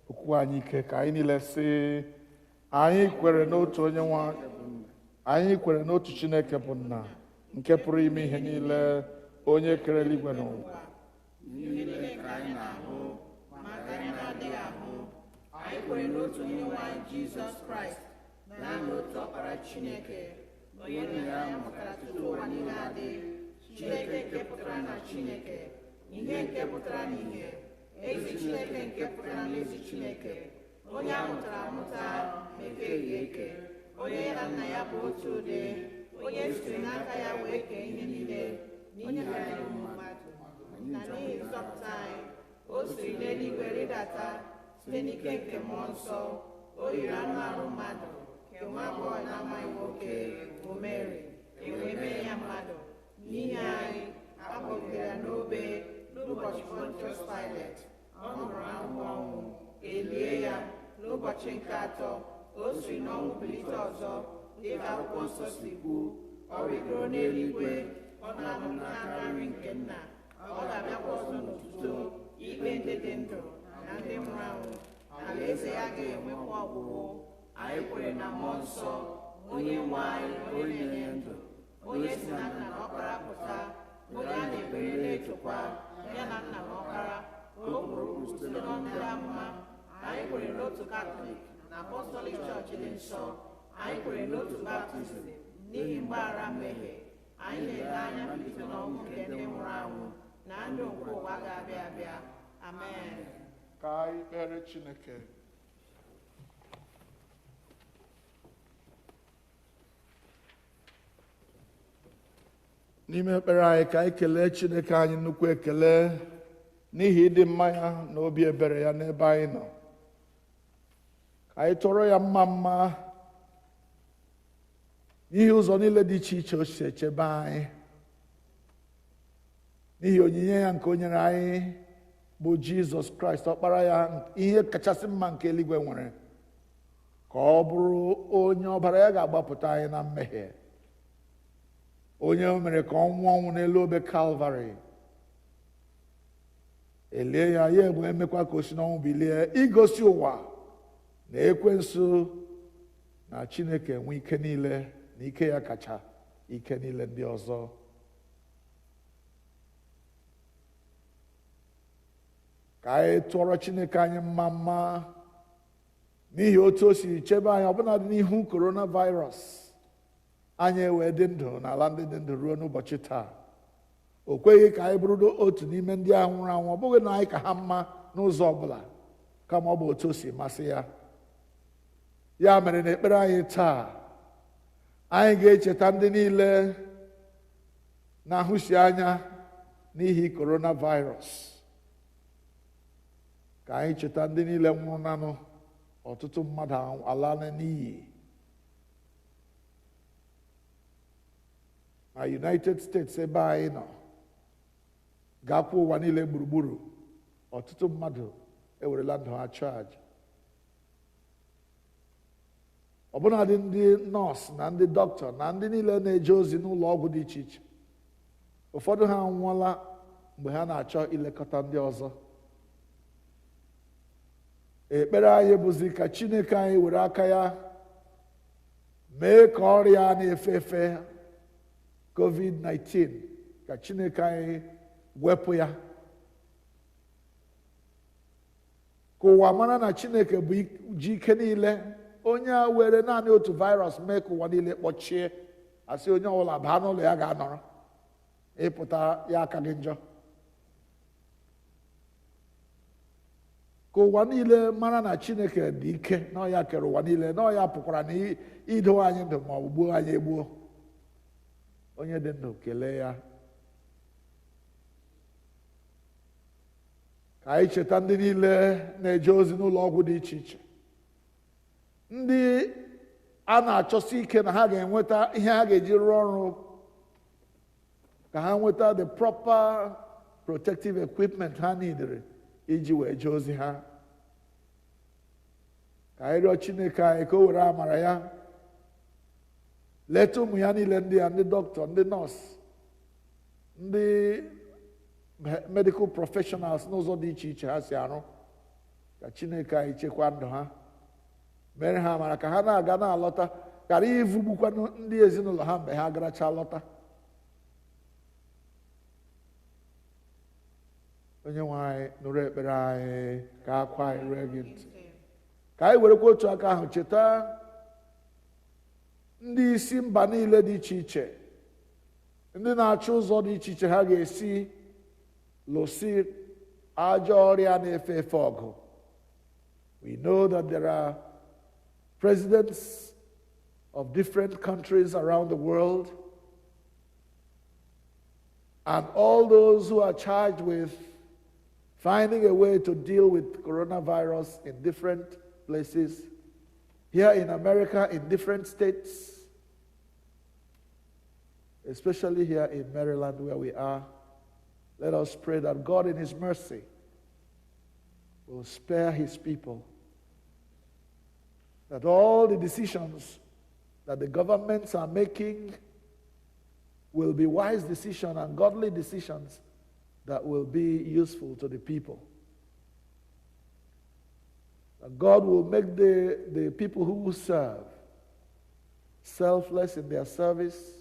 okwukwe anyị ike ka anyị niile sị anyị kwere n'otu onye nwe anyị kwere n'otu Chineke bụ nna nke pụrụ ime ihe niile onye kere eluigwe n'ụwa anyị kwere n'otu onye nwe anyị Jizọs Kraịst na n'otu ọkpara Chineke onye nna ya mụtara tutu ụwa niile adị, Chineke nke pụtara na Chineke, ihe nke pụtara n'ihe, ezi Chineke nke pụtara n'ezi Chineke, onye a mụtara amụta ma ekeghị eke, onye ya na nna ya bụ otu ụdị, onye sitere n'aka ya wee kee ihe niile, onye mere ụmụ mmadụ na n'ihi nzọpụta anyị o siri n'eluigwe rịdata site n'ike nke mmụọ nsọ, o yiri anụ arụ mmadụ nke nwa agbọghọ na-amaghị nwoke bụ Mary, wee mee ya mmadụ n'ihi anyị, akpọgidere ya n'obe n'ụbọchị Pontius Pilate, ọ nọrọ ahụhụ ọnwụ, elie ya n'ụbọchị nke atọ, o siri n'ọnwụ bilite ọzọ dịka akwụkwọ nsọ si kwuo, ọ rịgoro n'eluigwe, ọ na-anọ n'aka nri nke nna, ọ ga-abịakwa ọzọ n'otuto ikpe ndị dị ndụ na ndị nwụrụ anwụ, alaeze ya ga-enwekwa ọgwụgwụ. Anyị kwere na mmụọ nsọ, onye nwe anyị, onye na-enye ndụ, onye si na nna na ọkpara pụta, onye a na-ekpere na-etokwa ya na nna na ọkpara, o kwuru okwu site n'ọnụ ndị amụma. Anyị kwere n'otu Katọlik na Apọstọlik Chọọchị dị nsọ, anyị kwere n'otu baptizim n'ihi mgbaghara mmehie, anyị na-ele anya mbilite n'ọnwụ nke ndị nwụrụ anwụ na ndụ nke ụwa ga-abịa abịa. Amen. Ka anyị kpere Chineke. N'ime ekpere anyị ka anyị kelee Chineke anyị nnukwu ekele n'ihi ịdị mma ya na obi ebere ya n'ebe anyị nọ. Ka anyị tụọrọ ya mma mma n'ihi ụzọ niile dị iche iche o si echebe anyị, n'ihi onyinye ya nke o nyere anyị bụ Jizọs Kraịst, ọkpara ya, ihe kachasị mma nke eluigwe nwere, ka ọ bụrụ onye ọbara ya ga-agbapụta anyị na mmehie, onye o mere ka ọ nwụọ ọnwụ n'elu obe Kalvarị, elie ya ya egbe emekwa ka o si n'ọnwụ bilie, igosi ụwa na ekwensu na Chineke enwe ike niile na ike ya kacha ike niile ndị ọzọ. Ka anyị tụọrọ Chineke anyị mma mma n'ihi otu o siri chebe anyị ọbụnadị n'ihu coronavirus, anyị wee dị ndụ n'ala ndị dị ndụ ruo n'ụbọchị taa. O kweghị ka anyị bụrụ otu n'ime ndị ahụ nwụrụ anwụ, ọ bụghị na anyị ka ha mma n'ụzọ ọbụla, kama ọ bụ otu o si masị ya. Ya mere n'ekpere anyị taa, anyị ga-echeta ndị niile na-ahụsi anya n'ihi coronavirus, ka anyị cheta ndị niile nwụrụ nanụ, ọtụtụ mmadụ ala n'iyi na United States ebe anyị nọ, gakwa ụwa niile gburugburu, ọtụtụ mmadụ ewerela ndụ ha chaji. Ọbụnadị ndị nọọsụ na ndị dọkịta na ndị niile na-eje ozi n'ụlọ ọgwụ dị iche iche, ụfọdụ ha anwụọla mgbe ha na-achọ ilekọta ndị ọzọ. Ekpere anyị bụzi ka Chineke anyị were aka ya mee ka ọrịa na-efe efe COVID-19, ka Chineke anyị wepụ ya, ka ụwa mara na Chineke bụ ji ike niile. Onye a were naanị otu virus mee ka ụwa niile kpọchie, asị onye ọbụla baa n'ụlọ ya ga-anọrọ, ịpụta ya aka gị njọ. Ka ụwa niile mara na Chineke dị ike, na ọ ya kere ụwa niile, na ọ ya pụkwara na idowe anyị ndụ ma ọ bụ gbuo anyị egbuo. Onye dị ndụ kelee ya. Ka anyị cheta ndị niile na-eje ozi n'ụlọ ọgwụ dị iche iche, ndị a na-achọsi ike na ha ga-enweta ihe ha ga-eji rụọ ọrụ, ka ha nweta the proper protective equipment ha nidere iji wee jee ozi ha. Ka anyị rịọ Chineke anyị ka o were amara ya leta ụmụ ya niile ndị a, ndị dọkịta, ndị nọọsụ, ndị medical professionals n'ụzọ dị iche iche ha si arụ, ka Chineke anyị chekwa ndụ ha, mere ha amara ka ha na-aga na-alọta, ghara ivugbukwa ndị ezinụlọ ha mgbe ha garacha lọta. Onye nwe anyị nụrụ ekpere anyị, ka akwa anyị rue gị ntị. Ka anyị werekwa otu aka ahụ cheta ndị isi mba niile dị iche iche, ndị na-achọ ụzọ dị iche iche ha ga-esi lụsị ajọ ọrịa na-efe efe ọgụ. We know that there are presidents of different countries around the world, and all those who are charged with finding a way to deal with coronavirus in different places, here in America, in different states, especially here in Maryland where we are. Let us pray that God in His mercy will spare His people, that all the decisions that the governments are making will be wise decisions and godly decisions that will be useful to the people. That God will make the people who serve selfless in their service,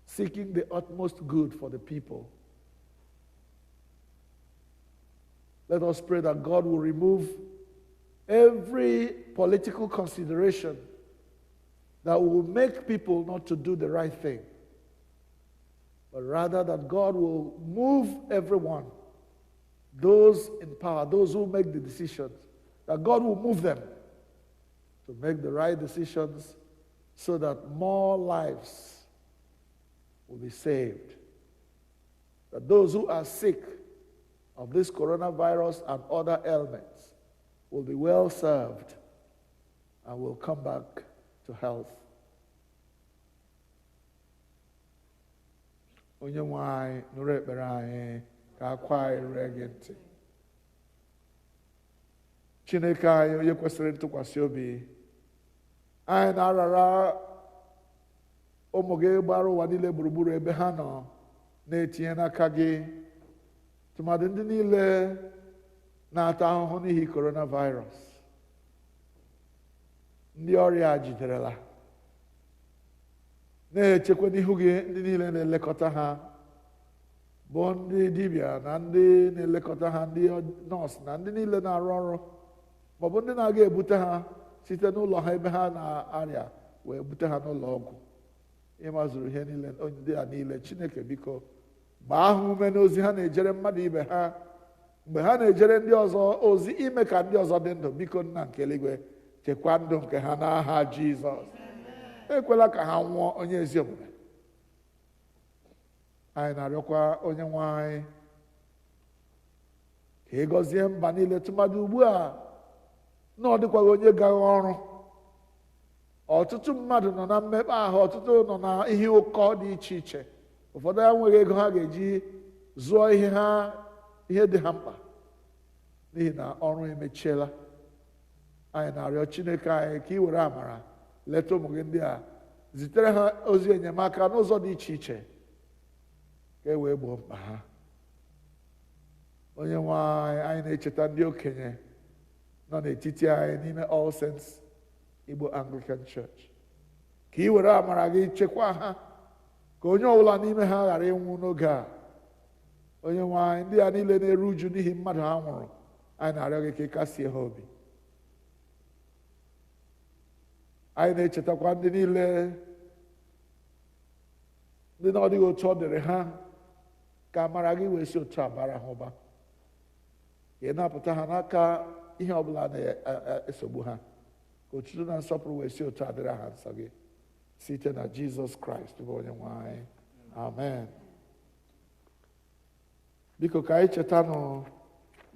seeking the utmost good for the people. Let us pray that God will remove every political consideration that will make people not to do the right thing, but rather that God will move everyone, those in power, those who make the decisions, that God will move them to make the right decisions so that more lives will be saved. That those who are sick of this coronavirus and other ailments will be well served and will come back to health. Onye nwe anyị nụrụ ekpere anyị, ka akwa anyị rue gị ntị. Chineke anyị onye kwesịrị ntụkwasị obi, anyị na-arara ụmụ gị gbara ụwa niile gburugburu ebe ha nọ, na-etinye n'aka gị tụmadị ndị niile na-ata ahụhụ n'ihi coronavirus, ndị ọrịa jiderela, na-echekwa n'ihu gị ndị niile na-elekọta ha, bụ ndị dibịa na ndị na-elekọta ha, ndị nọọsụ na ndị niile na-arụ ọrụ, maọbụ ndị na-aga ebute ha site n'ụlọ ha ebe ha na-arịa wee bute ha n'ụlọ ọgwụ. Ịmazuru ihe niile ndị a niile, Chineke biko gbaa ha ume n'ozi ha na-ejere mmadụ ibe ha, mgbe ha na-ejere ndị ọzọ ozi ime ka ndị ọzọ dị ndụ. Biko Nna nke eluigwe, chekwaa ndụ nke ha n'aha Jizọs. Ekwela ka ha nwụọ onye ezi omume. Anyị na-arịọkwa onye nwe anyị ka ị gọzie mba niile, tụmadị ugbu a na ọ dịkwaghị onye gaghị ọrụ. Ọtụtụ mmadụ nọ na mmekpa ahụ, ọtụtụ nọ na ihe ụkọ dị iche iche. Ụfọdụ ya nweghị ego ha ga-eji zụọ ihe dị ha mkpa n'ihi na ọrụ emechiela. Anyị na-arịọ Chineke anyị ka ị were amara leta ụmụ gị ndị a, zitere ha ozi enyemaka n'ụzọ dị iche iche ka e wee gboo mkpa ha. Onye nwe anyị na-echeta ndị okenye nọ n'etiti anyị n'ime All Saints Igbo Anglican Church, ka ị were amara gị chekwaa ha, ka onye ọbụla n'ime ha ghara ịnwụ n'oge a. Onye nwe anyị, ndị a niile na-eru uju n'ihi mmadụ ha nwụrụ, anyị na-arịọ gị ka ị kasie ha obi. Anyị na-echetakwa ndị niile ndị na ọ dịghị otu ọ dịrị ha, ka amara gị wee si otu a bara ha ụba, ka ị napụta ha n'aka ihe ọbụla na-esogbu ha, ka otuto na nsọpụrụ wee si otu a dịrị ha nsọ gị, site na Jizọs Kraịst bụ onye nwe anyị. Amen. Biko ka anyị chetanụ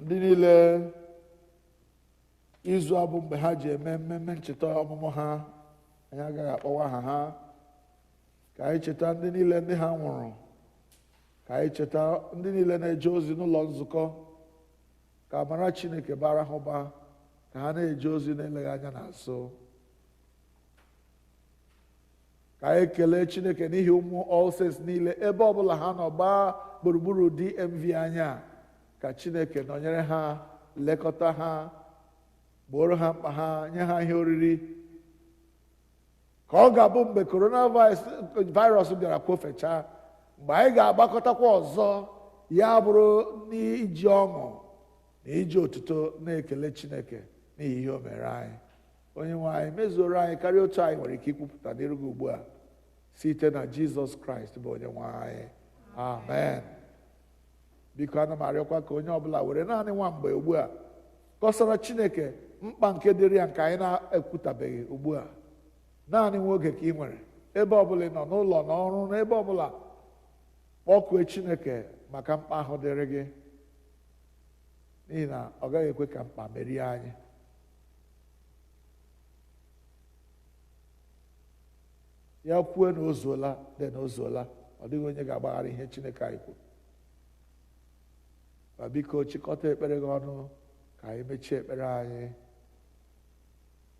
ndị niile izu abụ mgbe ha ji eme mmemme ncheta ọmụmụ ha, anyị agaghị akpọwa aha ha. Ka anyị cheta ndị niile ndị ha nwụrụ, ka anyị cheta ndị niile na-eje ozi n'ụlọ nzukọ, ka amara Chineke bara ha ụba, ka ha na-eje ozi na-eleghị anya n'azụ. ka anyị kelee Chineke n'ihi ụmụ All Saints niile ebe ọbụla ha nọ gbaa gburugburu DMV anya, ka Chineke nọnyere ha, lekọta ha, gboro ha mkpa ha, nye ha ihe oriri, ka ọ ga-abụ mgbe coronavirus bịara kwofechaa, mgbe anyị ga-agbakọtakwa ọzọ, ya bụrụ n'iji ọṅụ na iji otuto na-ekele Chineke n'ihi ihe o mere anyị. Onye nwe anyị mezuoro anyị karịa otu anyị nwere ike ikwupụta n'iru gị ugbu a, site na Jizọs Kraịst bụ onye nwe anyị. Amen. Biko ana m arịọkwa ka onye ọbụla were naanị nwa mgbe ugbu a kọsara Chineke mkpa nke dịrị ya nke anyị na-ekwutabeghị ugbu a. Naanị nwa oge ka ị nwere, ebe ọbụla ị nọ, n'ụlọ, n'ọrụ, n'ebe ọbụla, kpọkue Chineke maka mkpa ahụ dịrị gị, n'ihi na ọ gaghị ekwe ka mkpa merie anyị. Ya kwuo na o zuola, dị na o zuola, ọ dịghị onye ga-agbaghara ihe Chineke anyị kwuru. Ma biko chịkọta ekpere gị ọnụ ka anyị mechie ekpere anyị.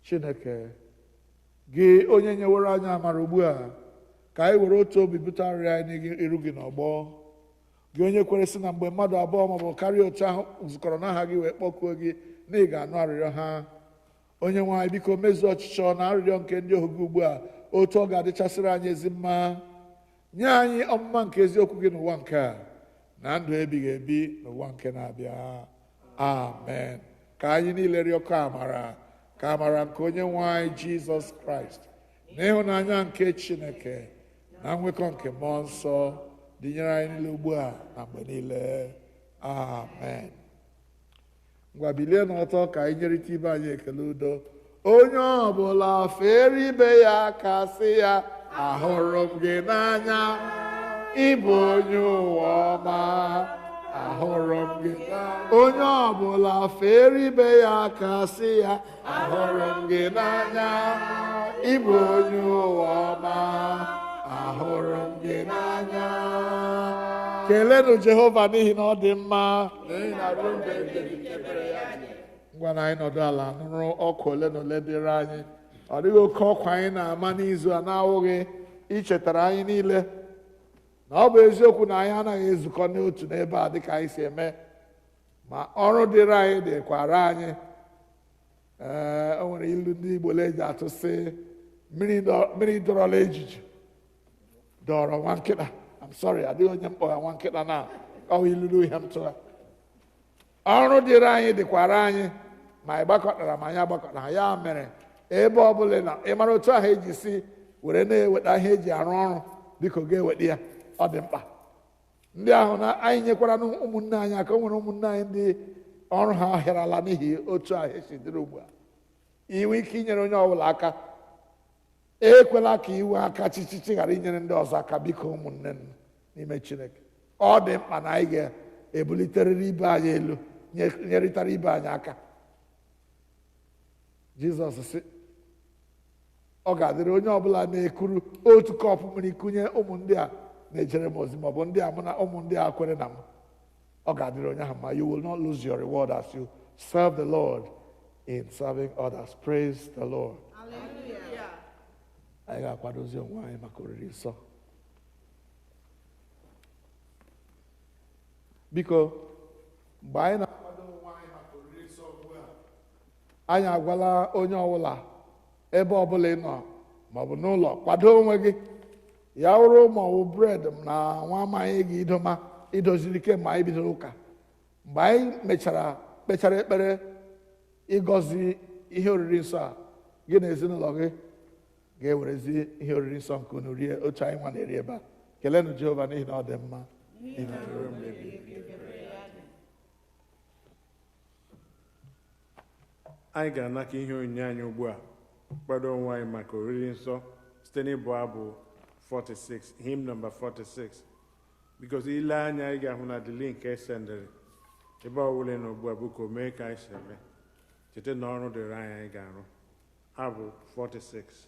Chineke, gị onye nyeworo anyị amara ugbu a, ka anyị were otu obi bute arịrịọ anyị n'iru gị n'ọgbọ. Gị onye kwere sị na mgbe mmadụ abụọ maọbụ karịa otu ahụ zukọrọ n'aha gị wee kpọkuo gị, na ị ga-anụ arịrịọ ha. Onye nwe anyị, biko mezuo ọchịchọ na arịrịọ nke ndị ohu gị ugbu a, otu ọ ga-adịchasịrị anyị ezi mma. Nye anyị ọmụma nke eziokwu gị n'ụwa nke a, na ndụ ebighị ebi n'ụwa nke na-abịa. Amen. Ka anyị niile rịọkọ amara, ka amara nke onye nwe anyị Jizọs Kraịst, na ịhụnanya nke Chineke, na nwekọ nke mmụọ nsọ dịnyere anyị niile ugbu a na mgbe niile. Amen. Ngwa bilie n'ọtọ ka anyị nyerịta ibe anyị ekele udo. Onye ọbụla fere ibe ya aka sị ya, ahụrụ m gị n'anya, ịbụ onye ụwa ọma, ahụrụ m gị n'anya. Onye ọbụla fere ibe ya aka sị ya, ahụrụ m gị n'anya, ịbụ onye ụwa ọma, ahụrụ m gị n'anya. Kelenụ Jehova n'ihi na ọ dị mma. Ngwa na anyị nọdụ ala nụrụ ọkụ ole na ole dịrị anyị. Ọ dịghị oke ọkwa anyị na-ama n'izu a na-awụghị ichetara anyị niile na ọ bụ eziokwu na anyị anaghị ezukọ n'otu n'ebe a dịka anyị si eme, ma ọrụ dịrị anyị dịkwara anyị. O nwere ilu ndị Igbo eji atụ sị, mmiri dọrọla ejiji dọrọ nwa nkịta. I'm sorry, adịghị onye mkpọgha nwa nkịta na ọ ilulu ihe m tụra. Ọrụ dịrị anyị dịkwara anyị, ma anyị gbakọtara ma anyị agbakọtara. Ya mere, ebe ọbụla na ịmara otu ahụ eji si were na-eweta ihe eji arụ ọrụ, biko ga-eweta ya, ọ dị mkpa. Ndị ahụ na anyị nyekwara ụmụnne anyị aka. O nwere ụmụnne anyị ndị ọrụ ha ahịarala n'ihi otu ahụ esi dịrị ugbu a. Inwe ike inyere onye ọbụla aka, ekwela ka iwe aka chichichi ghara inyere ndị ọzọ aka. Biko ụmụnne m n'ime Chineke, ọ dị mkpa na anyị ga-ebuliterịrị ibe anyị elu, nyerịtara ibe anyị aka. Jizọs sị ọ ga-adịrị onye ọbụla na-ekuru otu kọpụ mmiri kụnye ụmụ ndị a na-ejere m ozi, maọbụ ndị a mụ na ụmụ ndị a kwere na m. Ọ ga-adịrị onye ahụ ma you will not lose your reward as you serve the Lord in serving others. Praise the Lord. Hallelujah. Anyị ga-akwadozi onwe anyị maka oriri nsọ. Biko, mgbe anyị na-akwado onwe anyị maka oriri nsọ ugbu a, anyị agwala onye ọbụla ebe ọbụla ị nọ maọbụ n'ụlọ, kwado onwe gị. Ya wụrụ maọbụ bred na nwa amaghị gị idoziri kemgbe anyị bidoro ụka. Mgbe anyị kpechara ekpere ịgọzi ihe oriri nsọ a, gị na ezinụlọ gị ga-ewerezi ihe oriri nsọ nke unu rie otu anyị nwa na-eri ebe a. Kelenụ Jehova n'ihi na ọ dị mma. Anyị ga-anaka ihe onyinye anyị ugbu a, kwado onwe anyị maka oriri nsọ site n'ịbụ abụ 46, hymn number 46. Because ile anya anyị ga-ahụ na the link esendịrị ebe ọbụla nọ ugbu a, bụko mee ka anyị si eme. Cheta na ọrụ dịrị anyị ga-arụ. Abụ 46.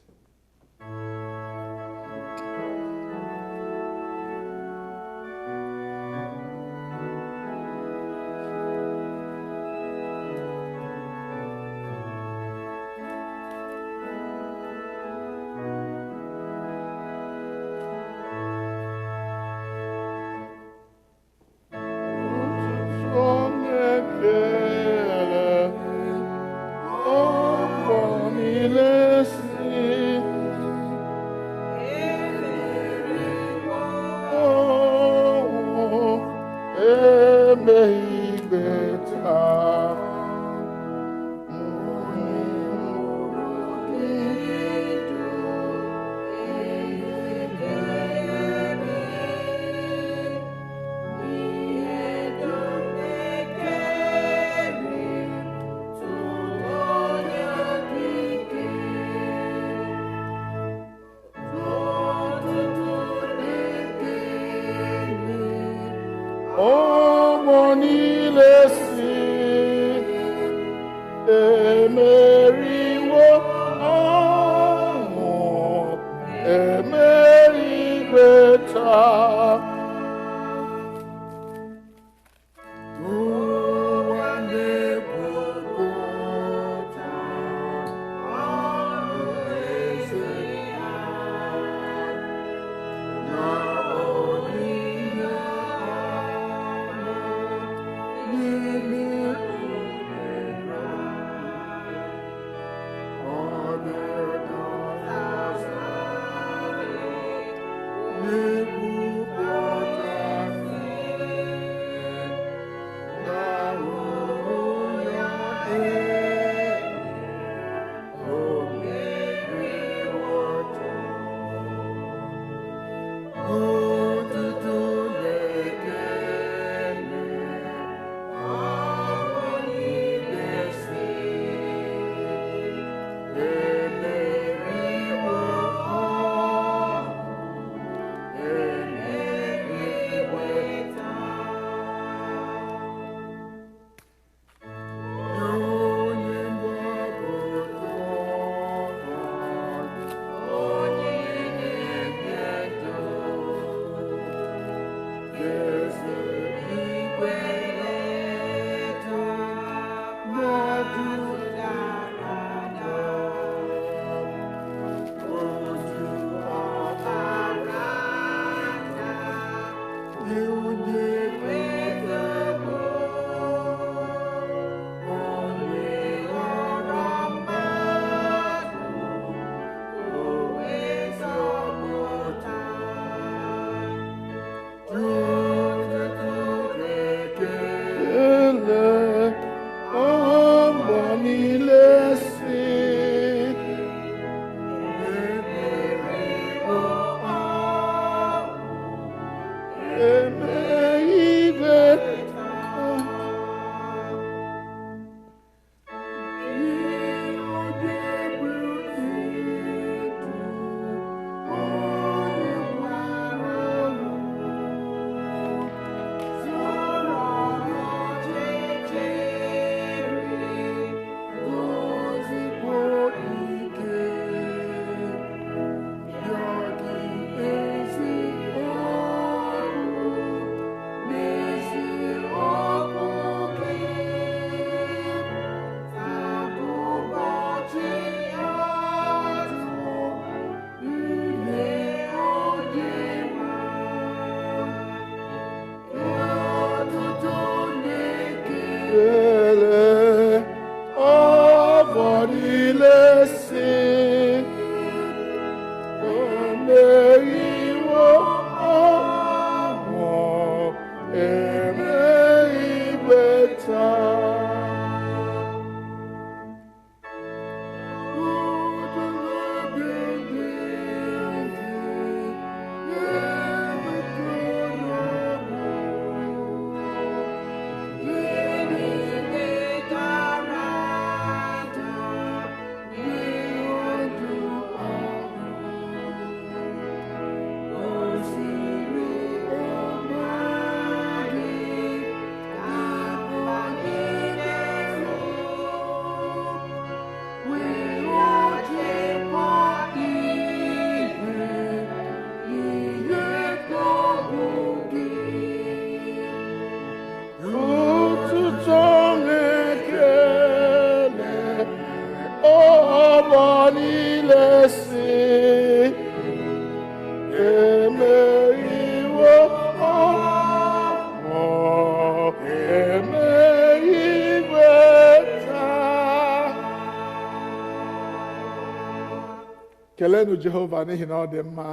Kelenu Jehova n'ihi na ọ dị mma.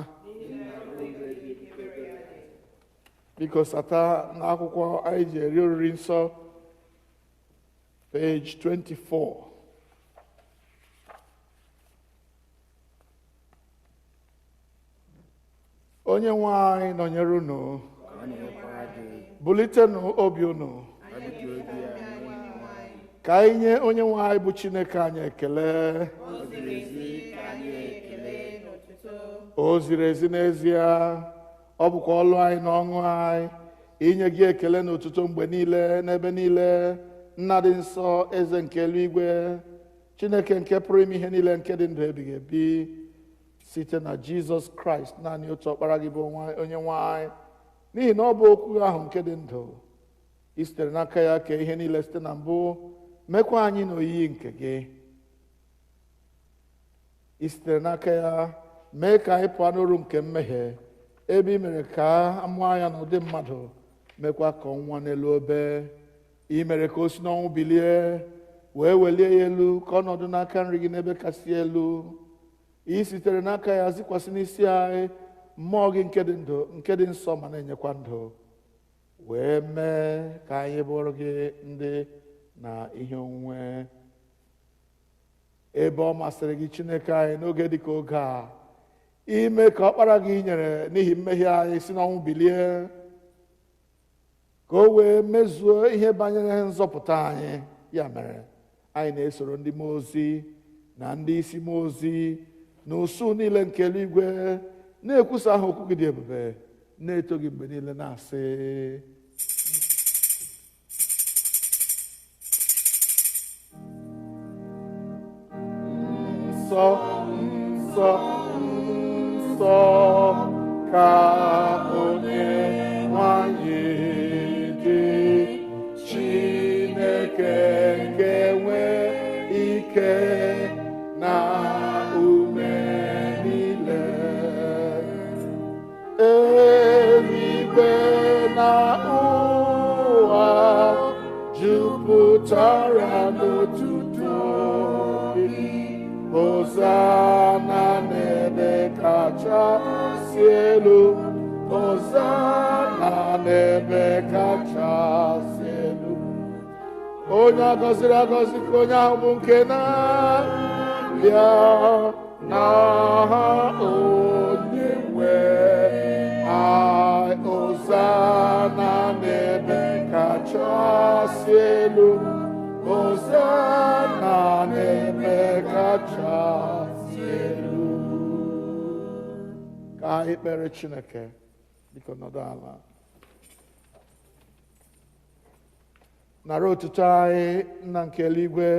biko sata n'akwụkwọ anyị ji eri oriri nsọ page 24. Onye nwe anyị nọnyere unu, bulitenụ obi unu, ka anyị nye onye nwe anyị bụ Chineke anyị ekele. O ziri ezi n'ezie, ọ bụkwa ọlụ anyị na ọṅụ anyị inye gị ekele na otuto mgbe niile n'ebe niile. Nna dị nsọ, eze nke eluigwe, Chineke nke pụrụ ime ihe niile, nke dị ndụ ebighị ebi, site na Jizọs Kraịst, naanị otu ọkpara gị bụ onye nwe anyị, n'ihi na ọ bụ okwu ahụ nke dị ndụ. I sitere n'aka ya kee ihe niile site na mbụ, mekwa anyị n'oyiyi nke gị. I sitere n'aka ya mee ka anyị pụọ n'oru nke mmehie, ebe i mere ka a mụọ ya n'ụdị mmadụ, mekwa ka ọ nwa n'elu obe. I mere ka o si n'ọnwụ bilie, wee welie ya elu ka ọnọdụ n'aka nri gị n'ebe kasị elu. I sitere n'aka ya zikwasị n'isi anyị mmụọ gị nke dị ndụ, nke dị nsọ ma na-enyekwa ndụ, wee mee ka anyị bụrụ gị ndị na ihe onwunwe. Ebe ọ masịrị gị Chineke anyị n'oge dịka oge a, ime ka ọkpara gị nyere n'ihi mmehie anyị si n'ọnwụ bilie, ka o wee mezuo ihe banyere nzọpụta anyị. Ya mere anyị na-esoro ndị mmụọ ozi na ndị isi mmụọ ozi na usuu niile nke eluigwe, na-ekwusa aha okwu gị dị ebube, na-eto gị mgbe niile, na-asị: nsọ, nsọ, nsọ ka onye nwanyị dị, Chineke nke nwe ike na ume niile. Eluigwe na ụwa jupụtara n'otuto gị. Hosana n'ebe kachasị elu, Hosana n'ebe kachasị elu. Onye agọziri agọzi ka onye ahụ bụ nke na-abịa n'aha onye nwe anyị. Hosana n'ebe kachasị elu, Hosana n'ebe kachasị elu. Ka anyị kpere Chineke. Biko nọdụ ala. Nara otuto anyị, Nna nke eluigwe,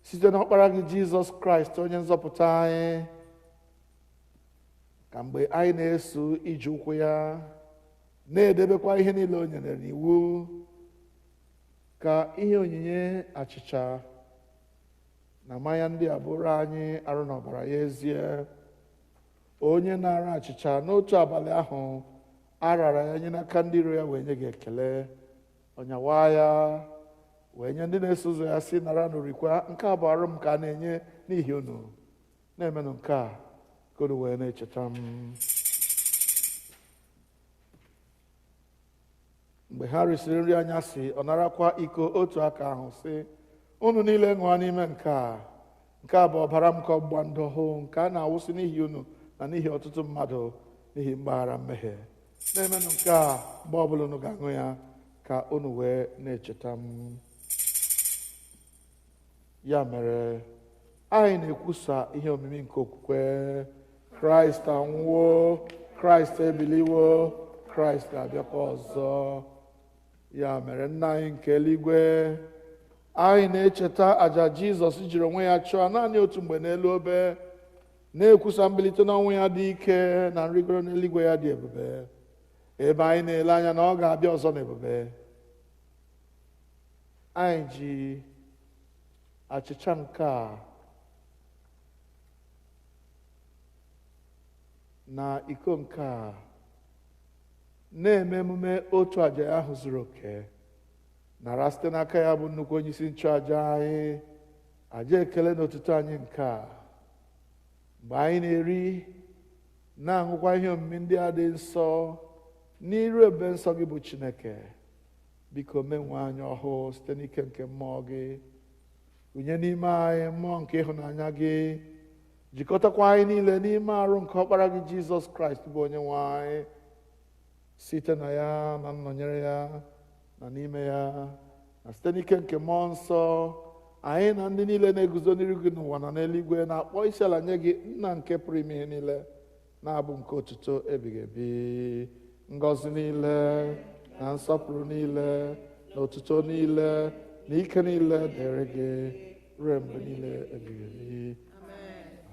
site n'ọkpara gị Jizọs Kraịst, onye nzọpụta anyị, ka mgbe anyị na-eso ije ụkwụ ya, na-edebekwa ihe niile o nyere n'iwu, ka ihe onyinye achịcha na mmanya ndị a bụrụ anyị arụ na ọbara ya ezie. Onye na-ara achịcha n'otu abalị ahụ a rara ya nye n'aka ndị iro ya, wee nye gị ekele, ọnyawa ya, wee nye ndị na-eso ụzọ ya, si: nara nụrịkwa, nke a bụ arụ m ka a na-enye n'ihi unu. Na-emenụ nke a ka unu wee na-echeta m. Mgbe ha risịrị nri anyasị, ọ narakwa iko otu aka ahụ, sị: unu niile ṅụọ n'ime nke a bụ ọbara m nke ọgbụgba ndụ ọhụụ, nke a na-awụsị n'ihi unu na n'ihi ọtụtụ mmadụ, n'ihi mgbaghara mmehie. Na-emenụ nke a mgbe ọbụla unu ga-aṅụ ya, ka unu wee na-echeta m. Ya mere, anyị na-ekwusa ihe omimi nke okwukwe. Kraịst anwụwo, Kraịst ebiliwo, Kraịst ga-abịakwa ọzọ. Ya mere, Nna anyị nke eluigwe, anyị na-echeta àjà Jizọs jiri onwe ya chụọ naanị otu mgbe n'elu obe, na-ekwusa mbilite n'ọnwụ ya dị ike na nrịgoro n'eluigwe ya dị ebube, ebe anyị na-ele anya na ọ ga-abịa ọzọ n'ebube. Anyị ji achịcha nke a na iko nke a na-eme emume otu àjà ya ahụ zuru oke, nara site n'aka ya bụ nnukwu onye isi nchụàjà anyị àjà ekele na otuto anyị nke a. Mgbe anyị na-eri na-aṅụkwa ihe omimi ndị a dị nsọ, n'iru ebe nsọ gị bụ Chineke. Biko menwe anyị ọhụụ site n'ike nke mmụọ gị. Kunye n'ime anyị mmụọ nke ịhụnanya gị. Jikọtakwa anyị niile n'ime arụ nke ọkpara gị Jizọs Kraịst bụ onye nwe anyị. Site na ya na nnọnyere ya na n'ime ya na site n'ike nke mmụọ nsọ, anyị na ndị niile na-eguzo n'iru gị n'ụwa na n'eluigwe na-akpọ isi ala nye gị, Nna nke pụrụ ime ihe niile, na-abụ nke otuto ebighị ebi. Ngọzi niile na nsọpụrụ niile na otuto niile na ike niile dịrị gị ruo mgbe niile ebighị ebi.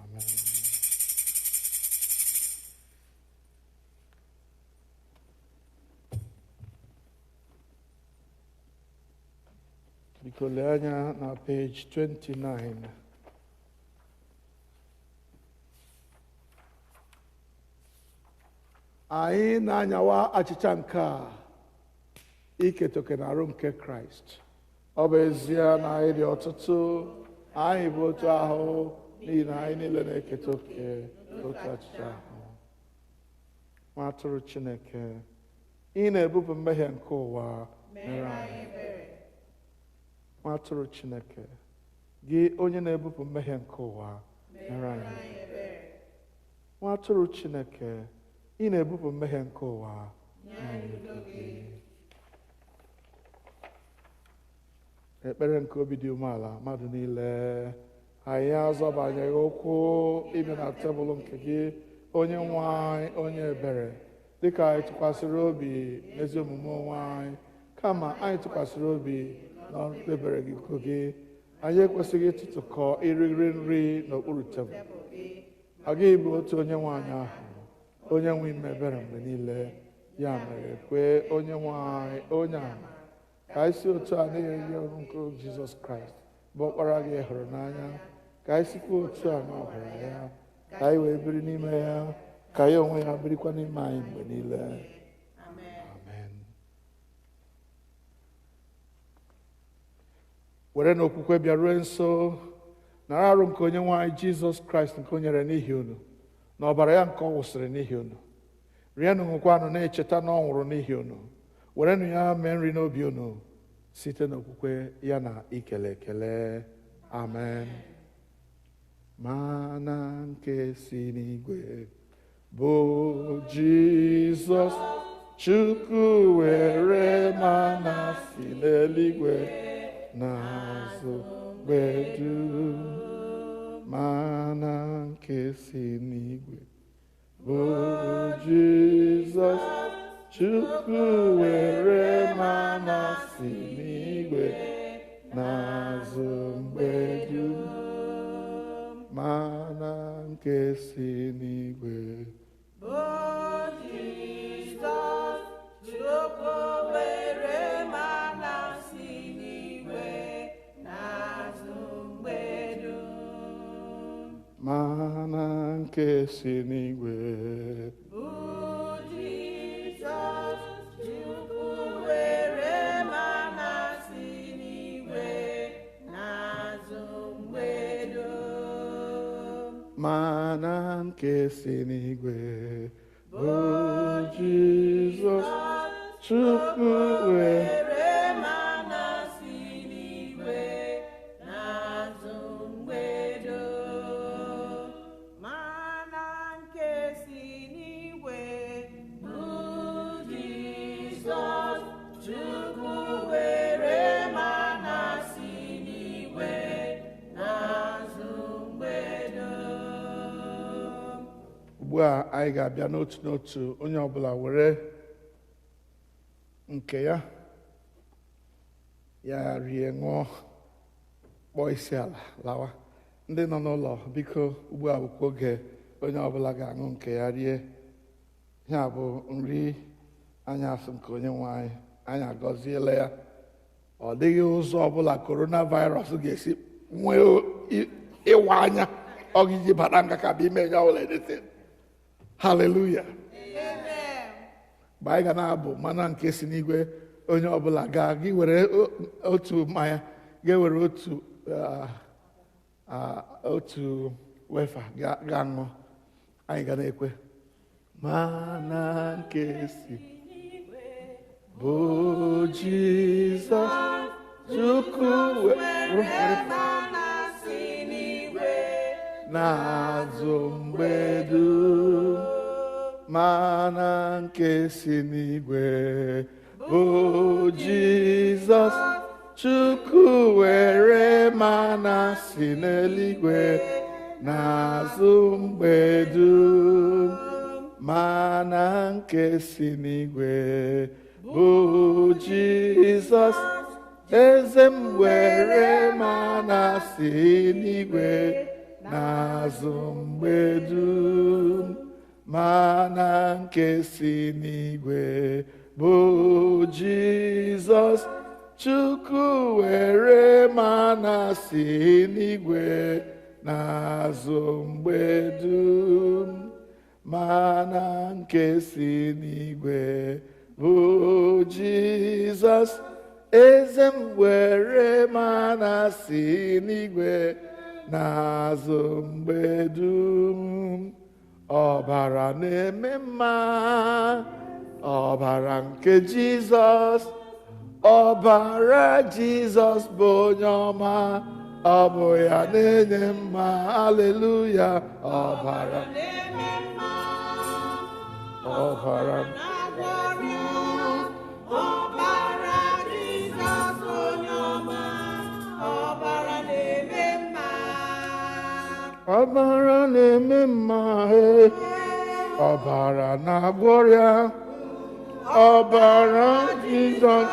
Amen. Biko lee anya na page 29. Anyị na-anyawa achịcha nke a iketa oke na arụ nke Kraịst. Ọ bụ ezie na anyị dị ọtụtụ, anyị bụ otu ahụ n'ihi na anyị niile na-eketa oke otu achịcha ahụ. Nwa atụrụ Chineke, ị na-ebupụ mmehie nke ụwa, mere anyị ebere. Nwa atụrụ Chineke, gị onye na-ebupụ mmehie nke ụwa, mere anyị ebere. Nwa atụrụ Chineke, ị na-ebupụ mmehie nke ụwa, nye anyị udo gị. Ekpere nke obi dị umeala mmadụ niile, anyị azọbanyeghị ụkwụ ibe na tebụl nke gị, onye nwe anyị, onye ebere, dịka anyị tụkwasịrị obi n'ezi omume onwe anyị, kama anyị tụkwasịrị obi na ọrụ kpebere gị iko gị. Anyị ekwesịghị ịtụtụkọ irighiri nri n'okpuru tebụl. Ọ gị bụ otu onye nwe anyị ahụ, onye nwe ime ebere mgbe niile. Ya mere, kwee onye nwe anyị, onye ama, ka anyị si otu a na-enye ọrụ nke Jizọs Kraịst bụ ọkpara gị hụrụ n'anya, ka anyị sikwa otu a na ọ hụrụ ya, ka anyị wee biri n'ime ya, ka ya onwe ya birikwa n'ime anyị mgbe niile. Amen. Were n'okwukwe bịaruo nso, nara arụ nke onye nwe anyị Jizọs Kraịst nke o nyere n'ihi unu, na ọbara ya nke ọ wụsịrị n'ihi unu. Rienụ ṅụkwanụ na-echeta na ọ nwụrụ n'ihi unu. Werenụ ya mee nri n'obi unu site n'okwukwe ya na ikele ekele. Amen. Mana nke si n'igwe bụ Jizọs, Chukwu were mana si n'eluigwe n'azụ mgbe dum. Mana nke si n'igwe bụ Jizọs, Chukwu were mana si n'igwe n'azụ mgbe dum. Mana nke si n'igwe bụ Jizọs, Chukwu were mana si n'igwe n'azụ mgbe dum. Mana nke si n'igwe bụ Jizọs, Chukwu were mana si n'igwe n'azụ mgbe dum. Mana nke si n'igwe bụ Jizọs, Chukwu were mana si n'igwe n'azụ mgbe dum. Mana nke si n'igwe bụ Jizọs, Chukwu were mana si n'igwe n'azụ mgbe dum. Ugbu a anyị ga-abịa n'otu n'otu, onye ọbụla were nke ya rie, ṅụọ, kpọọ isi ala, lawa. Ndị nọ n'ụlọ, biko ugbu a bụkwa oge onye ọbụla ga-aṅụ nke ya rie. Ya bụ nri anyasị nke onye nwe anyị, anyị agọziela ya. Ọ dịghị ụzọ ọbụla coronavirus ga-esi nwee ịwa anya ọ ga-eji bata nga ka bụ ime ya ọbụla edete. Haleluya. Mgbe anyị ga na-abụ mana nke si n'igwe, onye ọbụla gị were otu mmanya, ga-ewere otu wefa ga ṅụọ. Anyị ga na-ekwe mana nke si bụ Jizọs Chukwu were n'azụ mgbe dum, mana nke si n'igwe bụ Jizọs Chukwu were mana si n'eluigwe n'azụ mgbe dum, mana nke si n'igwe bụ Jizọs eze m were mana si n'igwe n'azụ mgbe dum, mana nke si n'igwe bụ Jizọs Chukwu were mana si n'igwe n'azụ mgbe dum, mana nke si n'igwe bụ Jizọs eze m were mana si n'igwe n'azụ mgbe dum. Ọbara na-eme mma, ọbara nke Jizọs, ọbara Jizọs bụ onye ọma, ọ bụ ya na-enye mma. Haleluya. Ọbara ọbara ọbara na-eme mma, ọbara na-agwọ ọrịa, ọbara Jizọs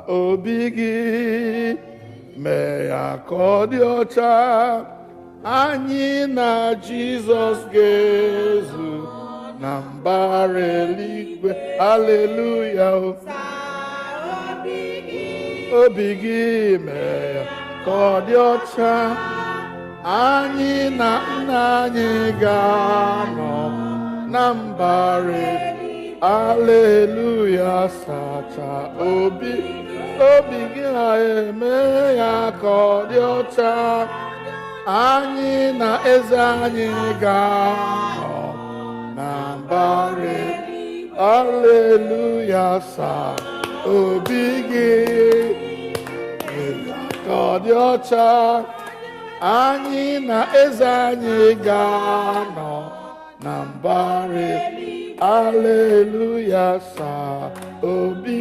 obi gị mee ya ka ọ dị ọcha, anyị na Jizọs ga-ezu na mbara eluigwe. Haleluya. Obi gị mee ya ka ọ dị ọcha, anyị na nna anyị ga-anọ na mbara eluigwe. Haleluya. Sacha obi gị ha eme ya ka ọ dị ọcha, anyị na eze anyị ga-anọ na mbara. Haleluya. Sacha obi gị ka ọ dị ọcha, anyị na eze anyị ga-anọ na mbara. Haleluya. Sa obi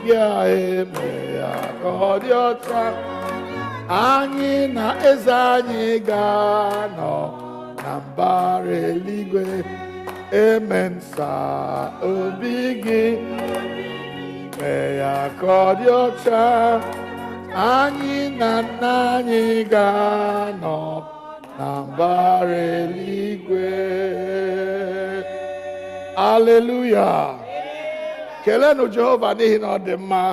gị a eme ya ka ọ dị ọcha, anyị na eze anyị ga-anọ na mbara eluigwe. Amen. Sa obi gị mee ya ka ọ dị ọcha, anyị na nna anyị ga-anọ na mbara eluigwe. Haleluya. Kelenụ Jehova n'ihi na ọ dị mma.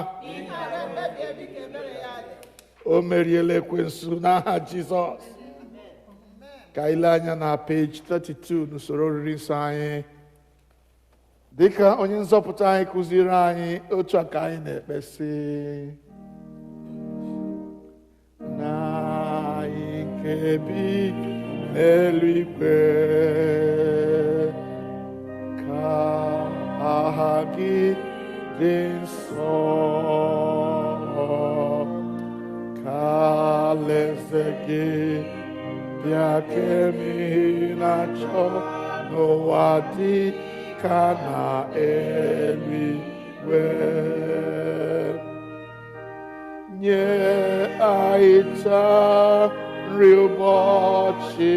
O meriela ekwensu n'aha Jizọs. Ka ile anya na page 32 n'usoro oriri nsọ anyị. Dịka onye nzọpụta anyị kụziri anyị, otu a ka anyị na-ekpesi. Na anyị nke bi n'eluigwe, ka aha gị dị nsọ, ka alaeze gị bịa, ka ihe na-achọ n'ụwa dị ka na eluigwe. Nye anyị taa nri ụbọchị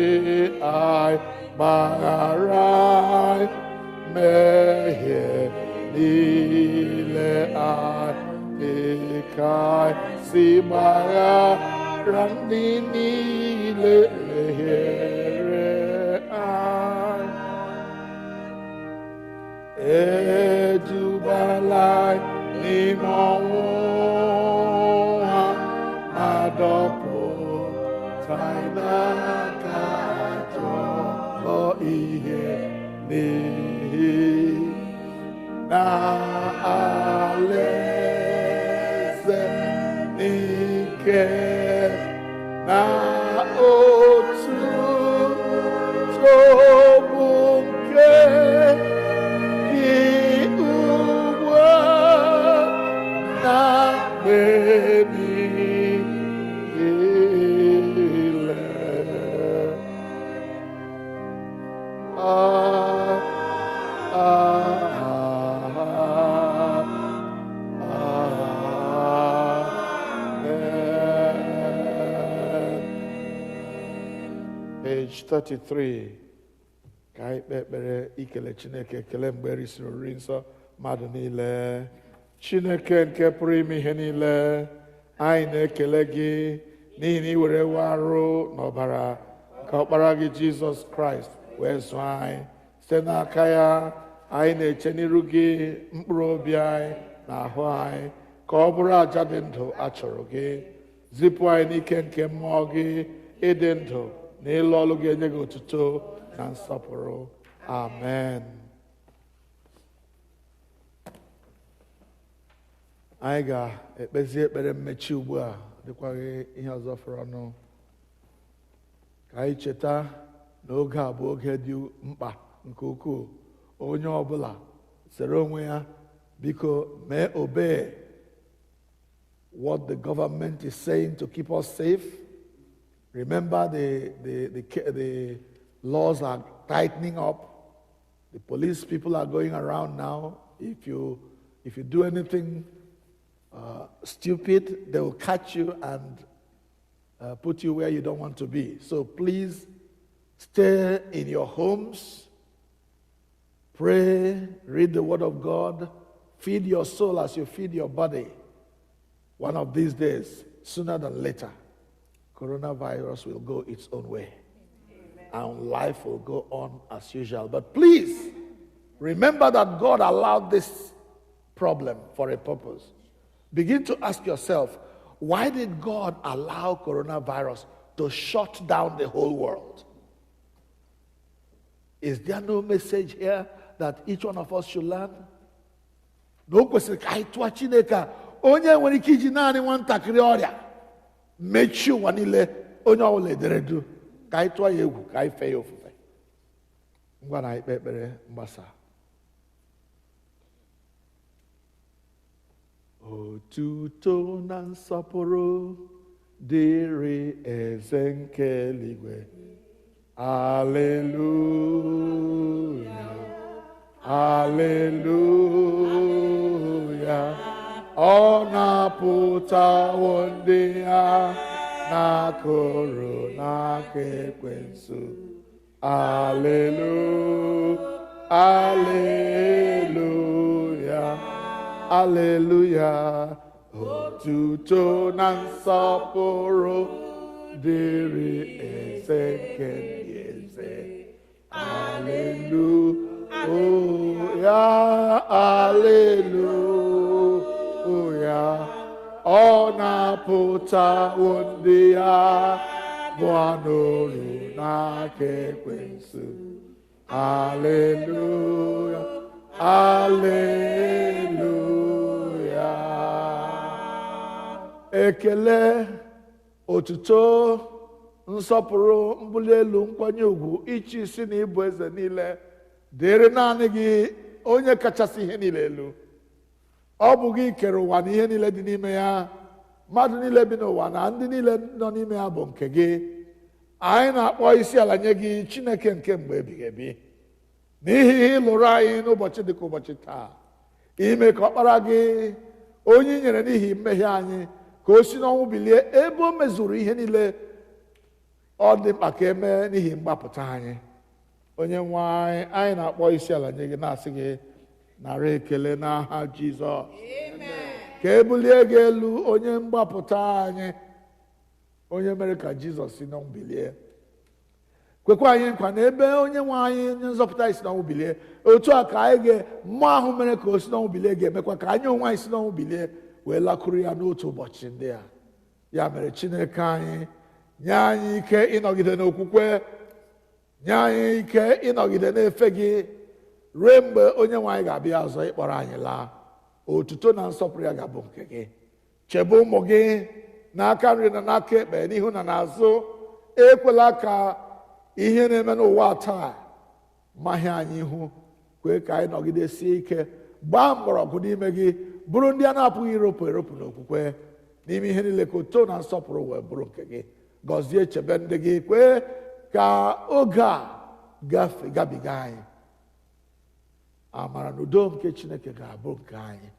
anyị, gbaghara anyị mmehie niile anyị ka si gbaghara ndị niile mehiere anyị. Edubala n'ime ọnwụ ha, ma dọpụta n'aka ajọ ihe, n'ihi na alaeze n'ike na otuto bụ nke gị ugbu a na mgbe niile. Page 33. Ka anyị kpee ekpere ikele Chineke ekele mgbe risiri oriri nsọ mmadụ niile. Chineke nke pụrụ ime ihe niile, anyị na-ekele gị n'ihi na ị were ewe arụ n'ọbara ka ọkpara gị Jizọs Kraịst wee zụọ anyị. Site n'aka ya, anyị na-eche n'iru gị mkpụrụ obi anyị na ahụ anyị ka ọ bụrụ aja dị ndụ a chọrọ gị. Zipụ anyị n'ike nke mmụọ gị ịdị ndụ na ịlụ ọlụ ga-enye gị otuto na nsọpụrụ. Amen. Anyị ga-ekpezi ekpere mmechi ugbu a, dịkwaghị ihe ọzọ fọrọ ọnụ. Ka anyị cheta na oge a bụ oge dị mkpa nke ukwuu. Onye ọbụla sere onwe ya, biko mee obey what the government is saying to keep us safe. Remember, the laws are tightening up. The police people are going around now. If you do anything stupid, they will catch you and put you where you don't want to be. So please stay in your homes. Pray, read the Word of God. Feed your soul as you feed your body. One of these days, sooner than later, coronavirus will go its own way. Amen. And life will go on as usual. But please, remember that God allowed this problem for a purpose. Begin to ask yourself, why did God allow coronavirus to shut down the whole world? Is there no message here that each one of us should learn? No question. Ka anyị tụọ Chineke onye nwere ike iji naanị nwatakịrị ọrịa mechie ụwa niile, onye ọbụla ederedu. Ka anyị tụọ ya egwu, ka anyị fee ya ofufe. Ngwa na anyị kpee ekpere mgbasa. Otuto na nsọpụrụ dịrị eze nke eluigwe. Hallelujah, hallelujah. Ọ na-apụtawo ndị ha na-akụrụ n'aka ekwensu. Hallelujah, hallelujah, hallelujah. Otuto na nsọpụrụ dịrị eze nke ndị eze. Hallelujah, hallelujah. Ọ na-apụtawo ndị ha bụ anụrụ n'aka ekwensu. Hallelujah, hallelujah. Ekele, otuto, nsọpụrụ, mbuli elu, nkwanye ugwu, ịchị isi na ịbụ eze niile dịrị naanị gị, onye kachasị ihe niile elu. Ọ bụ gị kere ụwa na ihe niile dị n'ime ya. Mmadụ niile bi n'ụwa na ndị niile nọ n'ime ya bụ nke gị. Anyị na-akpọ isi ala nye gị, Chineke nke mgbe ebighị ebi, n'ihi ihe ịlụrụ anyị n'ụbọchị dịka ụbọchị taa, ime ka ọkpara gị onye i nyere n'ihi mmehie anyị ka o si n'ọnwụ bilie, ebe o mezuru ihe niile ọ dị mkpa ka emee n'ihi mgbapụta anyị. onye nwe anyị na-akpọ isi ala nye gị na-asị gị nara ekele n'aha Jizọs. Ka ebulie gị elu onye mgbapụta anyị, onye mere ka Jizọs si n'ọnwụ bilie. Kwekwa anyị nkwa na ebe onye nwe anyị onye nzọpụta anyị si n'ọnwụ bilie, otu a ka anyị mmụọ ahụ mere ka o si n'ọnwụ bilie ga-emekwa ka anyị onwe anyị si n'ọnwụ bilie wee lakwuru ya n'otu ụbọchị ndị a. Ya mere Chineke anyị, nye anyị ike ịnọgide n'okwukwe, nye anyị ike ịnọgide n'efe gị ruo mgbe onye nwe anyị ga-abịa ọzọ ịkpọrọ anyị laa. Otuto na nsọpụrụ ya ga-abụ nke gị. Chebe ụmụ gị n'aka nri na n'aka ekpe, n'ihu na n'azụ. Ekwela ka ihe na-eme n'ụwa taa mahie anyị ihu. Kwee ka anyị nọgidesie ike, gbaa mgbọrọgwụ n'ime gị, bụrụ ndị a na-apụghị iropụ n'okwukwe. N'ime ihe niile ka otuto na nsọpụrụ wee bụrụ nke gị. Gọzie chebe ndị gị, kwee ka oge a gabiga anyị. Amara na udo nke Chineke ga-abụ nke anyị.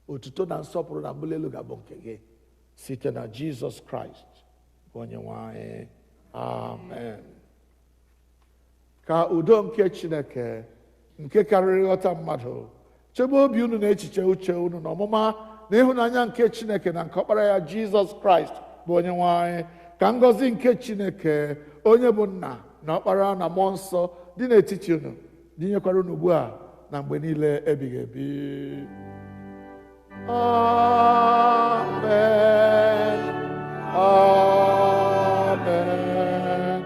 Otuto na nsọpụrụ na mbuli elu ga-abụ nke gị site na Jizọs Kraịst onye nwe anyị. Amen. Ka udo nke Chineke nke karịrị nghọta mmadụ chebe obi unu na echiche uche unu na ọmụma na ịhụnanya nke Chineke na nke ọkpara ya Jizọs Kraịst bụ onye nwe anyị. Ka ngọzi nke Chineke onye bụ Nna na Ọkpara na Mmụọ Nsọ dị n'etiti unu, dịnyekwara unu ugbu a na mgbe niile ebighị ebi. Amen. Amen.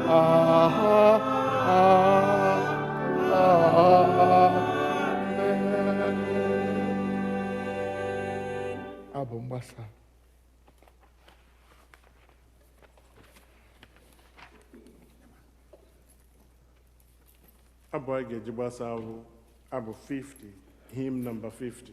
Amen. Abụ mgbasa. Abụ anyị ga-eji gbasa abụ 50, hymn number 50.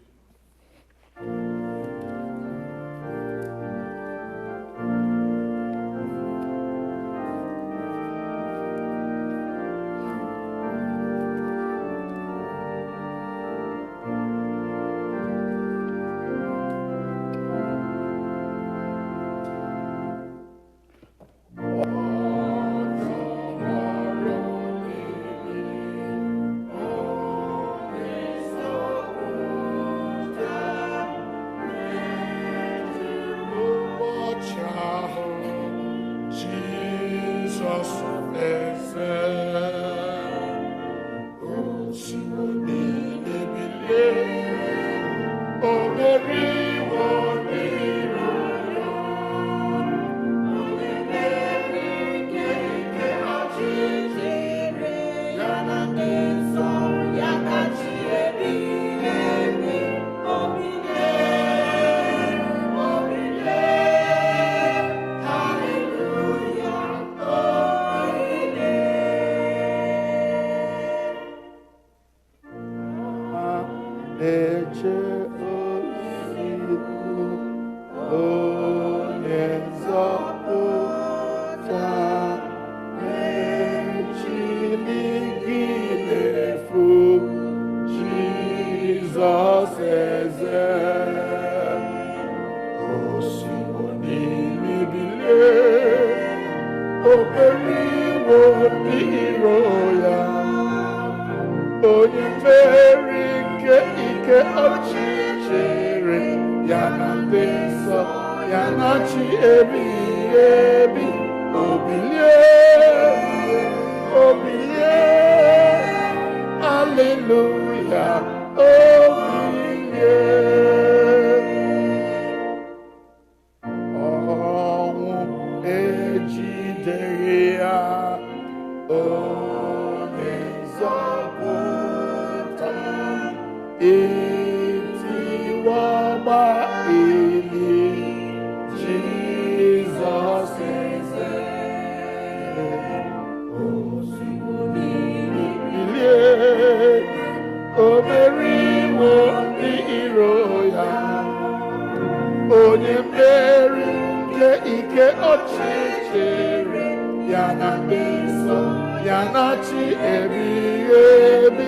Onye mmeri nke ike ọchịchịrị ya na ndị nsọ ya na-achị ebighị ebi.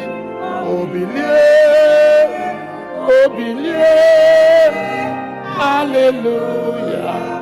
O bilie, haleluya.